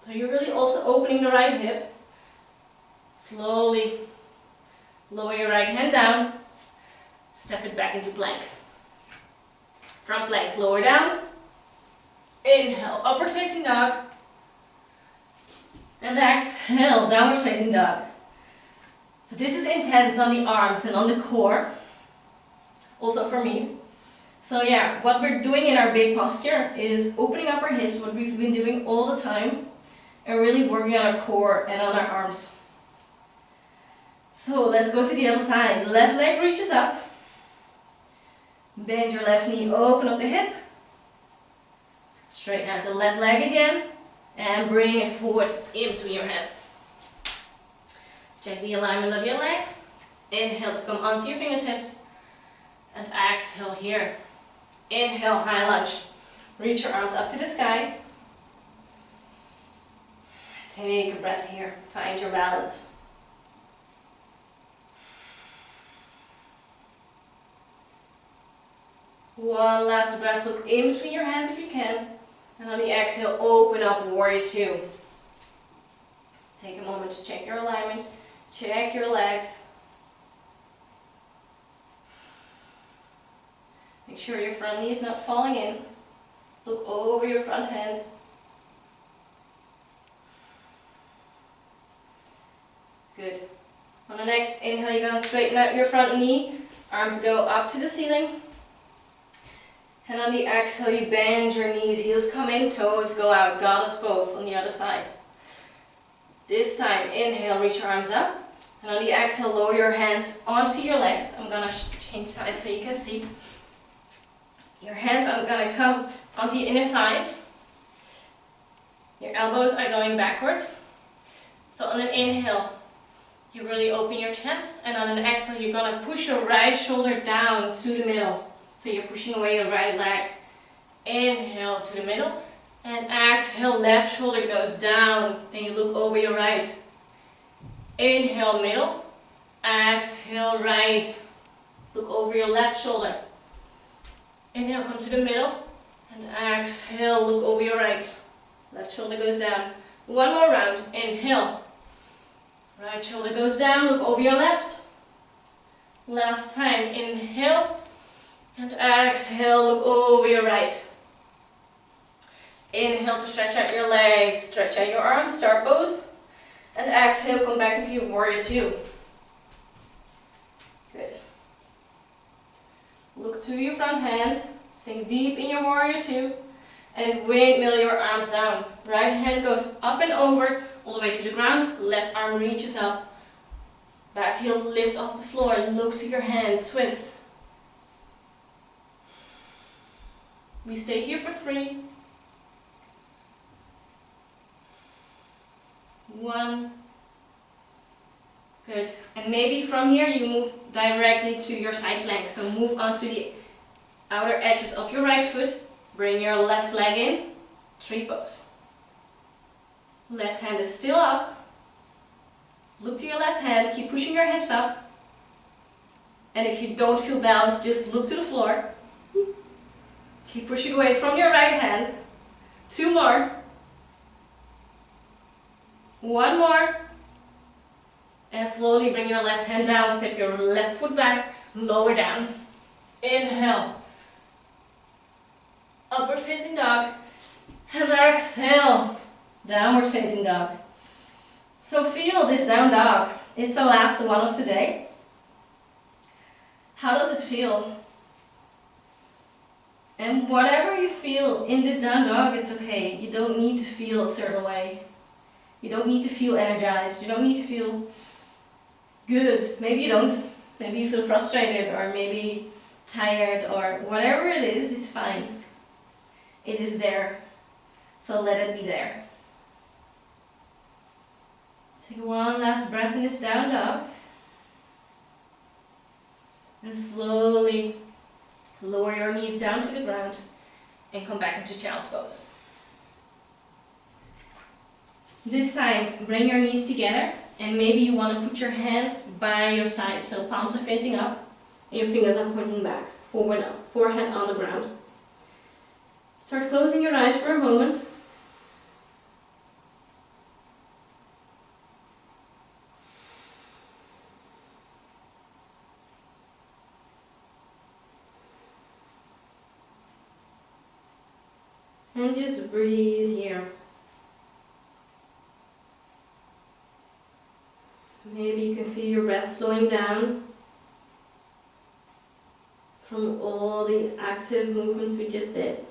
So you're really also opening the right hip. Slowly lower your right hand down. Step it back into plank. From plank, lower down. Inhale, upward facing dog. And exhale, downward facing dog. So this is intense on the arms and on the core. Also for me. So yeah, what we're doing in our big posture is opening up our hips, what we've been doing all the time, and really working on our core and on our arms. So let's go to the other side. Left leg reaches up. Bend your left knee, open up the hip. Straighten out the left leg again. And bring it forward in between your hands. Check the alignment of your legs. Inhale to come onto your fingertips. And exhale here. Inhale, high lunge. Reach your arms up to the sky. Take a breath here. Find your balance. One last breath. Look in between your hands if you can. And on the exhale, open up, warrior 2. Take a moment to check your alignment. Check your legs. Make sure your front knee is not falling in. Look over your front hand. Good. On the next inhale, you're going to straighten out your front knee. Arms go up to the ceiling. And on the exhale, you bend your knees, heels come in, toes go out, goddess pose on the other side. This time, inhale, reach your arms up. And on the exhale, lower your hands onto your legs. I'm gonna change sides so you can see. Your hands are gonna come onto your inner thighs. Your elbows are going backwards. So on an inhale, you really open your chest. And on an exhale, you're gonna push your right shoulder down to the middle. So you're pushing away your right leg. Inhale to the middle. And exhale, left shoulder goes down. And you look over your right. Inhale, middle. Exhale, right. Look over your left shoulder. Inhale, come to the middle. And exhale, look over your right. Left shoulder goes down. One more round. Inhale. Right shoulder goes down, look over your left. Last time. Inhale. And exhale, look over your right. Inhale to stretch out your legs, stretch out your arms, star pose. And exhale, come back into your warrior two. Good. Look to your front hand, sink deep in your warrior two, and windmill your arms down. Right hand goes up and over, all the way to the ground, left arm reaches up. Back heel lifts off the floor, look to your hand, twist. We stay here for 3. 1. Good. And maybe from here you move directly to your side plank. So move onto the outer edges of your right foot. Bring your left leg in. Tree pose. Left hand is still up. Look to your left hand. Keep pushing your hips up. And if you don't feel balanced, just look to the floor. Keep pushing away from your right hand. 2 more. 1 more. And slowly bring your left hand down. Step your left foot back. Lower down. Inhale. Upward facing dog. And exhale. Downward facing dog. So feel this down dog. It's the last one of today. How does it feel? And whatever you feel in this down dog, it's okay. You don't need to feel a certain way. You don't need to feel energized. You don't need to feel good. Maybe you don't. Maybe you feel frustrated or maybe tired or whatever it is, it's fine. It is there. So let it be there. Take one last breath in this down dog. And slowly lower your knees down to the ground and come back into child's pose. This time, bring your knees together and maybe you want to put your hands by your side. So palms are facing up and your fingers are pointing back, forward up, forehead on the ground. Start closing your eyes for a moment. And just breathe here. Maybe you can feel your breath slowing down from all the active movements we just did,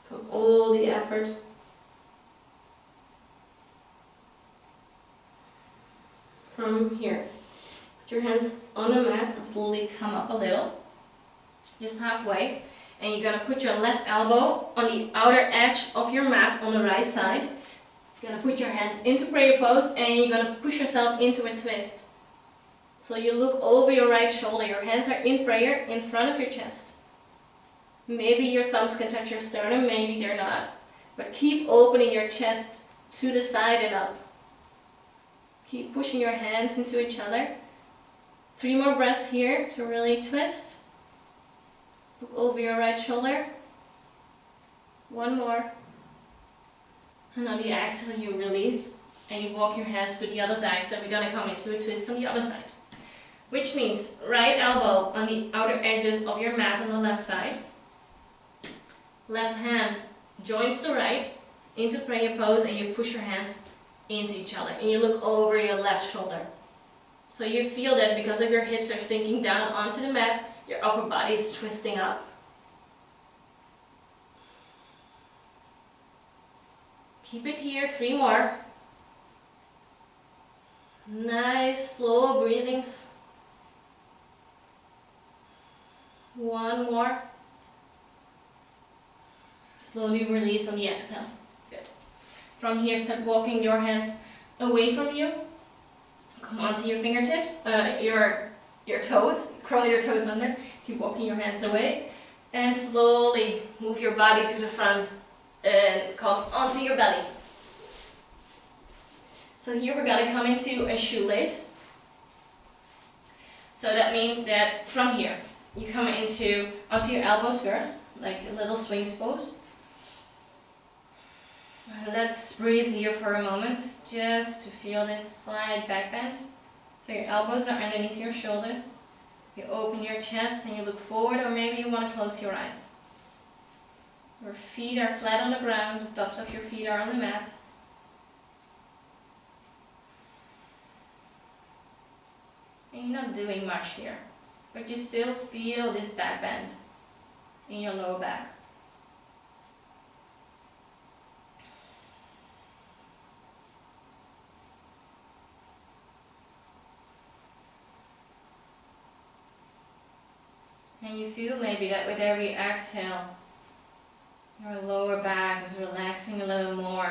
from all the effort. From here, put your hands on the mat and slowly come up a little, just halfway. And you're going to put your left elbow on the outer edge of your mat on the right side. You're going to put your hands into prayer pose and you're going to push yourself into a twist. So you look over your right shoulder. Your hands are in prayer in front of your chest. Maybe your thumbs can touch your sternum, maybe they're not. But keep opening your chest to the side and up. Keep pushing your hands into each other. 3 more breaths here to really twist. Look over your right shoulder. 1 more. And on the exhale you release and you walk your hands to the other side. So we're going to come into a twist on the other side. Which means right elbow on the outer edges of your mat on the left side. Left hand joins the right into prayer pose and you push your hands into each other. And you look over your left shoulder. So you feel that because of your hips are sinking down onto the mat, your upper body is twisting up. Keep it here, 3 more. Nice, slow breathings. One more. Slowly release on the exhale. Good. From here, start walking your hands away from you. Come onto your fingertips, your toes. Curl your toes under. Keep walking your hands away. And slowly move your body to the front and come onto your belly. So here we're going to come into a shoelace. So that means that from here, you come onto your elbows first, like a little swings pose. Let's breathe here for a moment, just to feel this slight back bend. So your elbows are underneath your shoulders. You open your chest and you look forward, or maybe you want to close your eyes. Your feet are flat on the ground, the tops of your feet are on the mat. And you're not doing much here, but you still feel this back bend in your lower back. And you feel maybe that with every exhale, your lower back is relaxing a little more.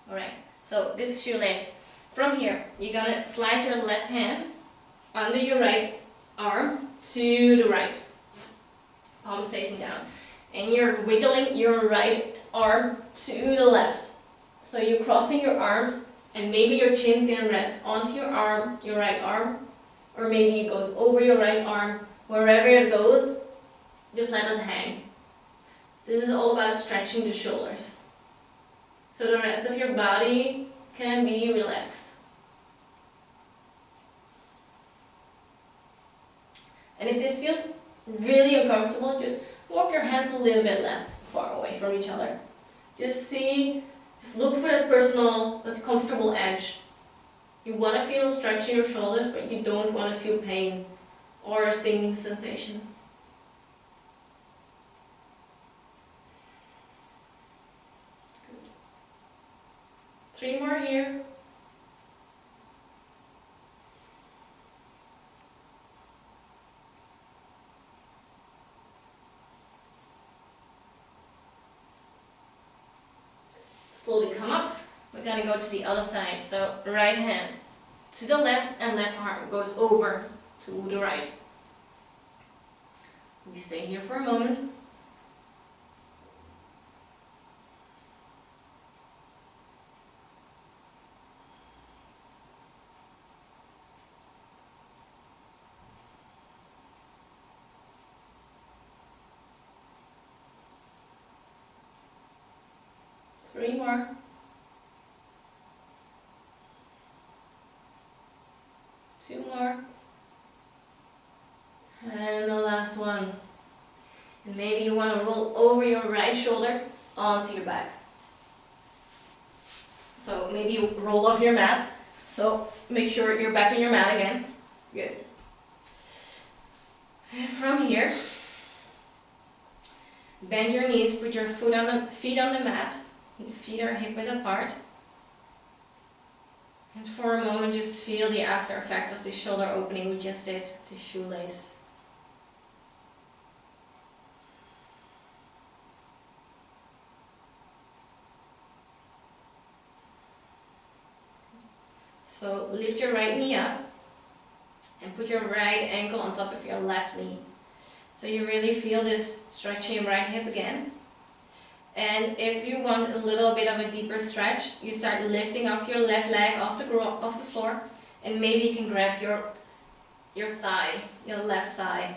Alright, so this shoelace, from here, you're gonna slide your left hand under your right arm to the right. Palms facing down. And you're wiggling your right arm to the left. So you're crossing your arms, and maybe your chin can rest onto your arm, your right arm, or maybe it goes over your right arm. Wherever it goes, just let it hang. This is all about stretching the shoulders, so the rest of your body can be relaxed. And if this feels really uncomfortable, just walk your hands a little bit less far away from each other. Just look for that comfortable edge. You want to feel stretch in your shoulders, but you don't want to feel pain or a stinging sensation. Good. 3 more here. Slowly come up. We're going to go to the other side. So right hand to the left and left arm goes over to the right. We stay here for a moment. Three more. Two more. And the last one. And maybe you want to roll over your right shoulder onto your back. So maybe you roll off your mat. So make sure you're back on your mat again. Good. And from here, bend your knees, put your feet on the mat. Your feet are hip width apart. And for a moment, just feel the after effect of the shoulder opening we just did, the shoelace. So lift your right knee up and put your right ankle on top of your left knee. So you really feel this stretching right hip again. And if you want a little bit of a deeper stretch, you start lifting up your left leg off the floor, and maybe you can grab your thigh, your left thigh,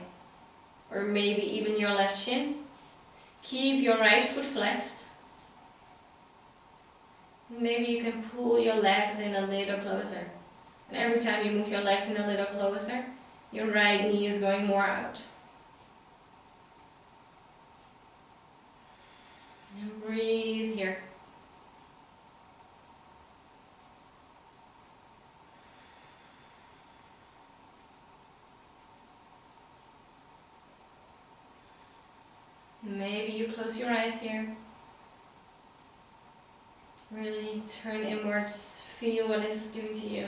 or maybe even your left shin. Keep your right foot flexed. Maybe you can pull your legs in a little closer. And every time you move your legs in a little closer, your right knee is going more out. And breathe here. Maybe you close your eyes here. Really turn inwards, feel what this is doing to you.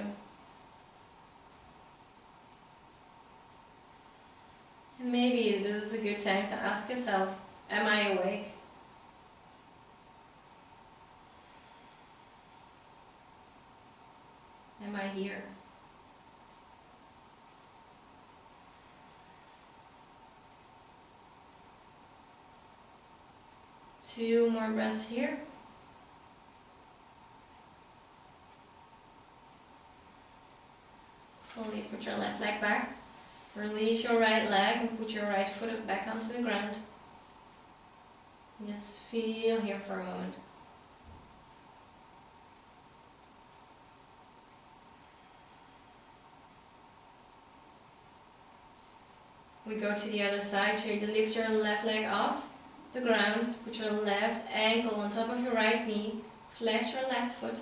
And maybe this is a good time to ask yourself, am I awake? Am I here? Two more breaths here. Slowly put your left leg back. Release your right leg and put your right foot back onto the ground. Just feel here for a moment. We go to the other side, so you lift your left leg off the ground, put your left ankle on top of your right knee, flex your left foot,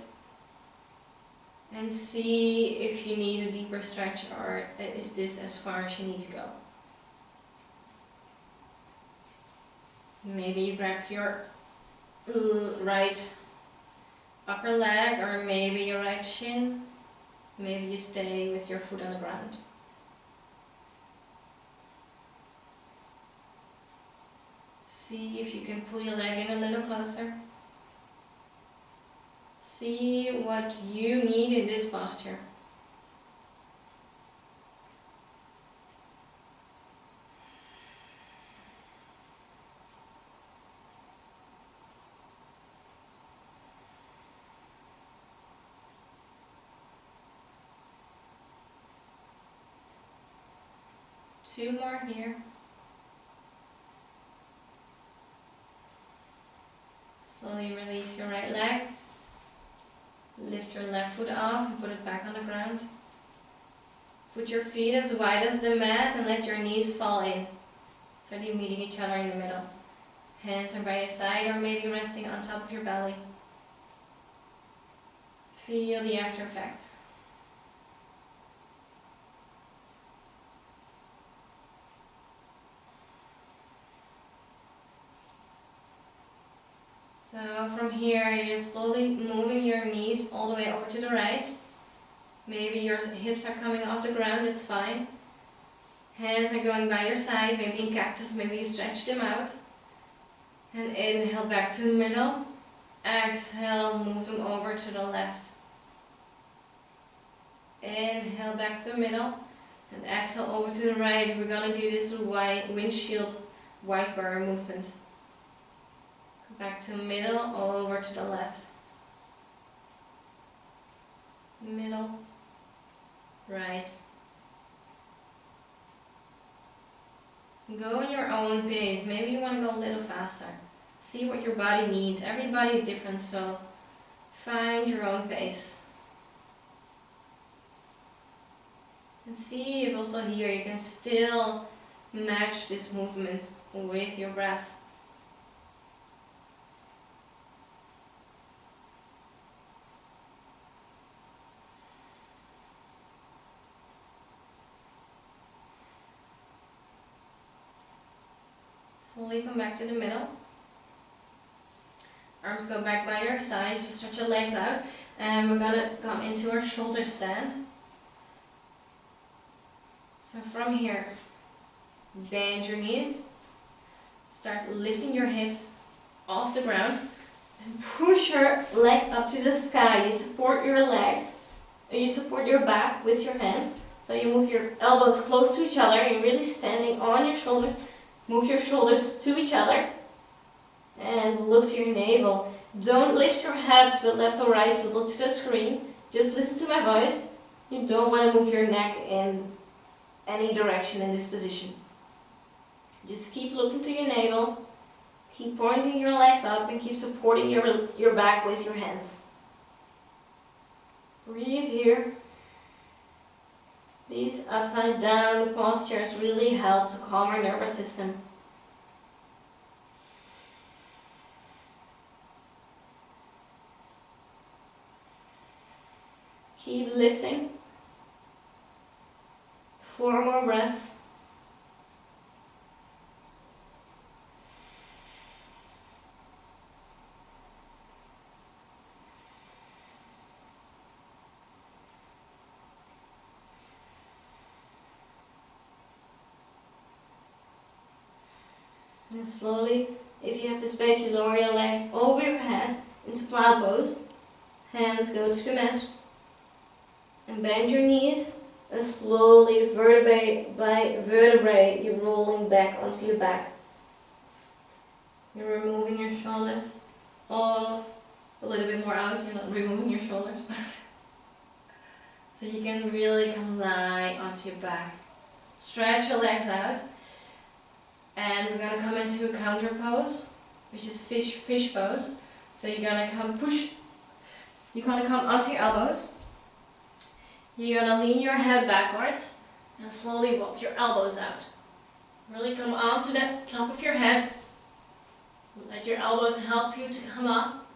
and see if you need a deeper stretch or is this as far as you need to go. Maybe you grab your right upper leg or maybe your right shin. Maybe you stay with your foot on the ground. See if you can pull your leg in a little closer. See what you need in this posture. Two more here. Slowly release your right leg. Lift your left foot off and put it back on the ground. Put your feet as wide as the mat and let your knees fall in. So they're meeting each other in the middle. Hands are by your side or maybe resting on top of your belly. Feel the after effect. So from here, you're slowly moving your knees all the way over to the right. Maybe your hips are coming off the ground, it's fine. Hands are going by your side, maybe in cactus, maybe you stretch them out. And inhale back to the middle. Exhale, move them over to the left. Inhale back to the middle. And exhale over to the right. We're going to do this windshield wiper movement. Back to middle, over to the left. Middle, right. Go in your own pace. Maybe you want to go a little faster. See what your body needs. Everybody is different, so find your own pace. And see if also here you can still match this movement with your breath. Slowly come back to the middle. Arms go back by your side. You stretch your legs out. And we're going to come into our shoulder stand. So from here, bend your knees. Start lifting your hips off the ground. And push your legs up to the sky. You support your legs. You support your back with your hands. So you move your elbows close to each other. You're really standing on your shoulders. Move your shoulders to each other and look to your navel. Don't lift your head to the left or right to look to the screen. Just listen to my voice. You don't want to move your neck in any direction in this position. Just keep looking to your navel. Keep pointing your legs up and keep supporting your back with your hands. Breathe here. These upside down postures really help to calm our nervous system. Keep lifting. 4 more breaths. And slowly, if you have the space, you lower your legs over your head into plow pose. Hands go to the mat. And bend your knees. And slowly, vertebrae by vertebrae, you're rolling back onto your back. You're removing your shoulders off, a little bit more out. You're not removing your shoulders, but so you can really come lie onto your back. Stretch your legs out. And we're gonna come into a counter pose, which is fish pose. So you're gonna you're gonna come onto your elbows. You're gonna lean your head backwards and slowly walk your elbows out. Really come onto the top of your head. Let your elbows help you to come up.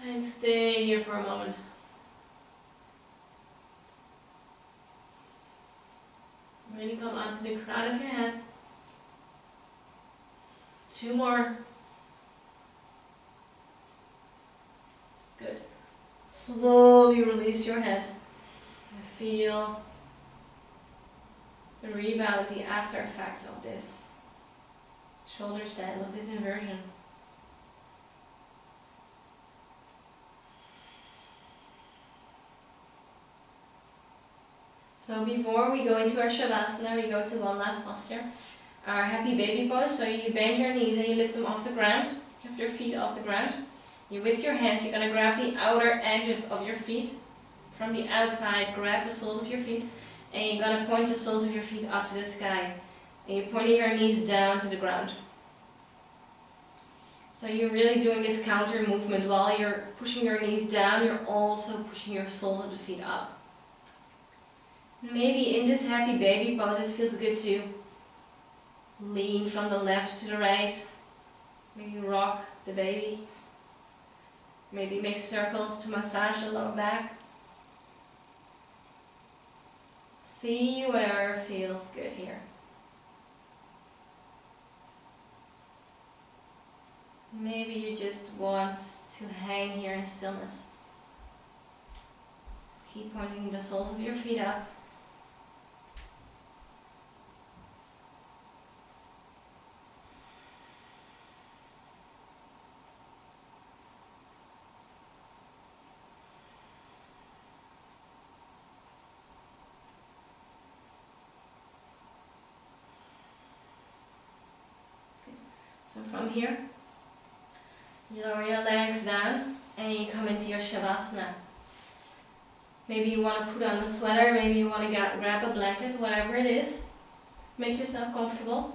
And stay here for a moment. Really come onto the crown of your head. 2 more. Good. Slowly release your head. And feel the rebound, the after effect of this shoulder stand, of this inversion. So before we go into our Shavasana, we go to one last posture, our happy baby pose. So you bend your knees and you lift them off the ground, lift your feet off the ground. With your hands, you're going to grab the outer edges of your feet. From the outside, grab the soles of your feet, and you're going to point the soles of your feet up to the sky. And you're pointing your knees down to the ground. So you're really doing this counter movement. While you're pushing your knees down, you're also pushing your soles of the feet up. Maybe in this happy baby pose it feels good to lean from the left to the right. Maybe rock the baby. Maybe make circles to massage the lower back. See whatever feels good here. Maybe you just want to hang here in stillness. Keep pointing the soles of your feet up. So from here, you lower your legs down and you come into your Shavasana. Maybe you want to put on a sweater, maybe you want to grab a blanket, whatever it is. Make yourself comfortable.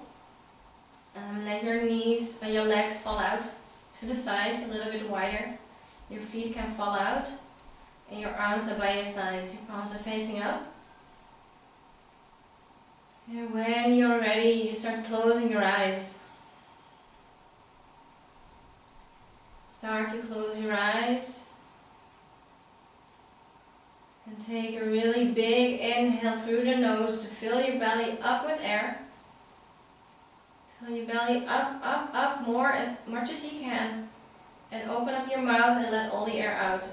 Let your knees and your legs fall out to the sides a little bit wider. Your feet can fall out and your arms are by your sides. Your palms are facing up. And when you're ready, you start closing your eyes. Start to close your eyes and take a really big inhale through the nose to fill your belly up with air. Fill your belly up, up, up more as much as you can, and open up your mouth and let all the air out.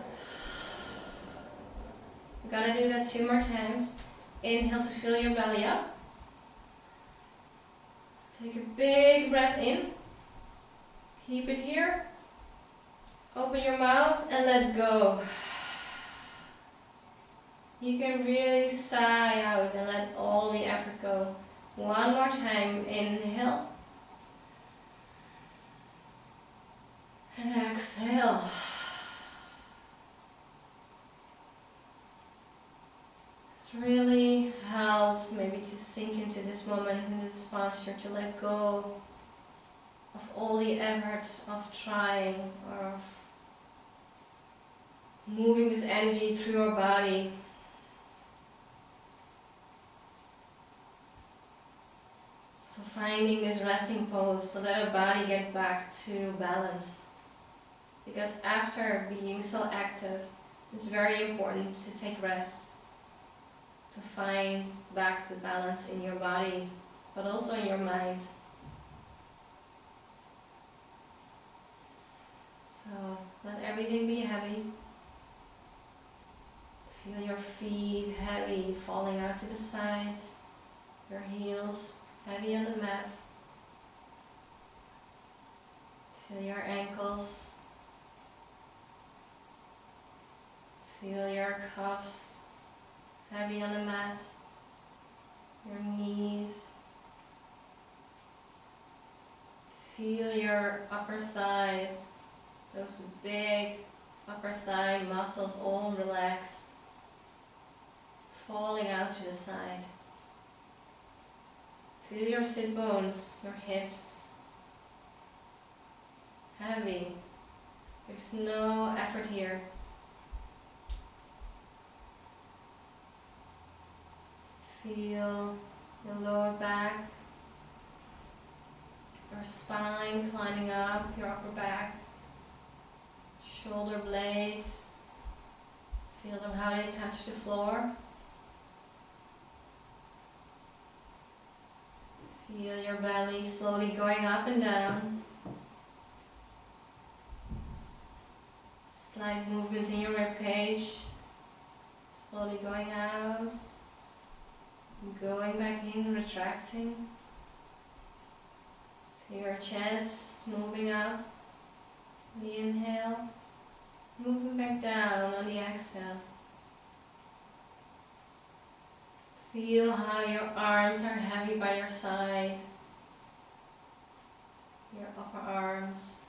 We're gonna do that 2 more times. Inhale to fill your belly up. Take a big breath in. Keep it here. Open your mouth and let go. You can really sigh out and let all the effort go. 1 more time. Inhale. And exhale. This really helps maybe to sink into this moment, into this posture, to let go of all the efforts of trying or of moving this energy through our body. So finding this resting pose so that our body gets back to balance. Because after being so active, it's very important to take rest. To find back the balance in your body, but also in your mind. So let everything be heavy. Feel your feet heavy, falling out to the sides. Your heels heavy on the mat. Feel your ankles. Feel your calves heavy on the mat. Your knees. Feel your upper thighs. Those big upper thigh muscles all relaxed. Falling out to the side. Feel your sit bones, your hips. Heavy. There's no effort here. Feel your lower back, your spine climbing up, your upper back, shoulder blades. Feel them how they touch the floor. Feel your belly slowly going up and down. Slight movements in your rib cage. Slowly going out. Going back in, retracting. To your chest, moving up. On the inhale. Moving back down on the exhale. Feel how your arms are heavy by your side. Your upper arms.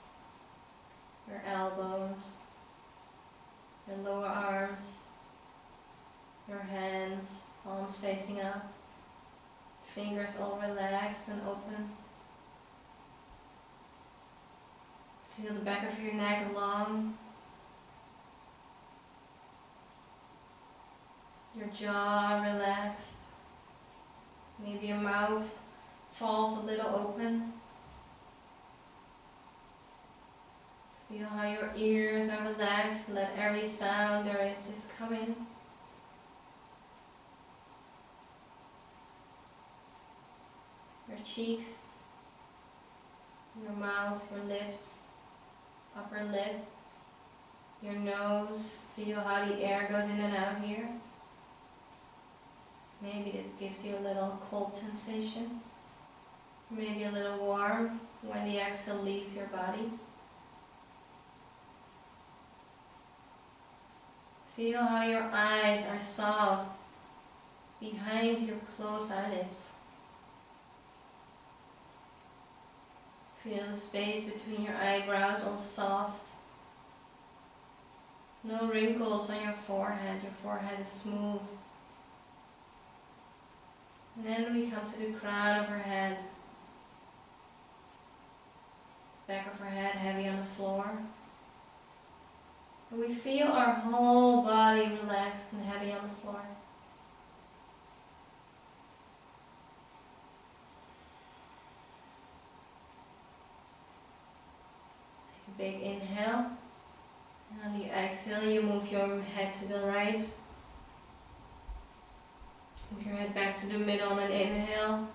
Your elbows. Your lower arms. Your hands, palms facing up. Fingers all relaxed and open. Feel the back of your neck long. Your jaw relaxed. Maybe your mouth falls a little open. Feel how your ears are relaxed. Let every sound there is just come in. Your cheeks, your mouth, your lips, upper lip, your nose. Feel how the air goes in and out here. Maybe it gives you a little cold sensation. Maybe a little warm when the exhale leaves your body. Feel how your eyes are soft behind your closed eyelids. Feel the space between your eyebrows all soft. No wrinkles on your forehead is smooth. And then we come to the crown of her head. Back of her head heavy on the floor. And we feel our whole body relaxed and heavy on the floor. Take a big inhale. And on the exhale, you move your head to the right. Move your head back to the middle on an inhale.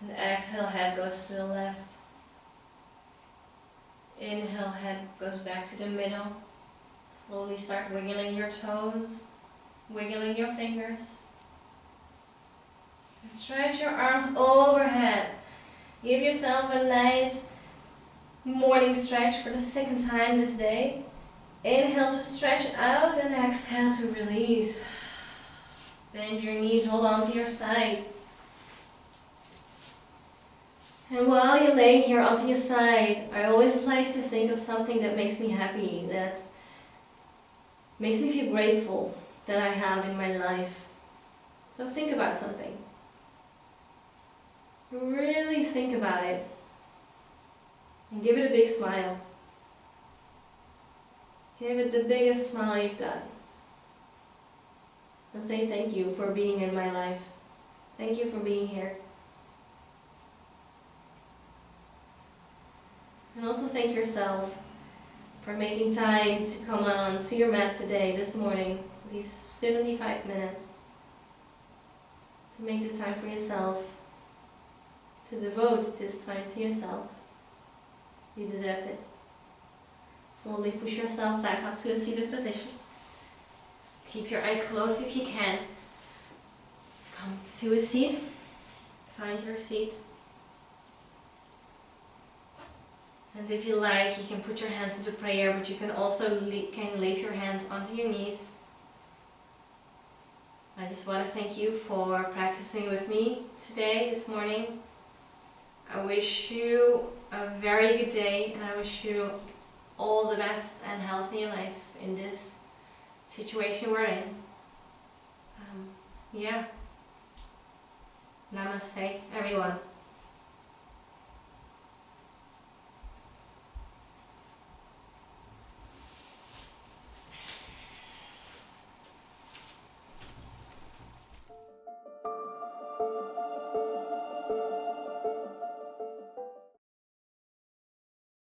And exhale, head goes to the left. Inhale, head goes back to the middle. Slowly start wiggling your toes, wiggling your fingers. And stretch your arms overhead. Give yourself a nice morning stretch for the second time this day. Inhale to stretch out and exhale to release. Bend your knees, hold on to your side. And while you're laying here onto your side, I always like to think of something that makes me happy, that makes me feel grateful that I have in my life. So think about something. Really think about it. And give it a big smile. Give it the biggest smile you've got. And say thank you for being in my life. Thank you for being here. And also thank yourself for making time to come on to your mat today, this morning, these 75 minutes. To make the time for yourself. To devote this time to yourself. You deserved it. Slowly push yourself back up to a seated position. Keep your eyes closed if you can. Come to a seat. Find your seat. And if you like, you can put your hands into prayer, but you can also leave your hands onto your knees. I just want to thank you for practicing with me today, this morning. I wish you a very good day, and I wish you all the best and health in your life in this situation we're in. Yeah. Namaste, everyone.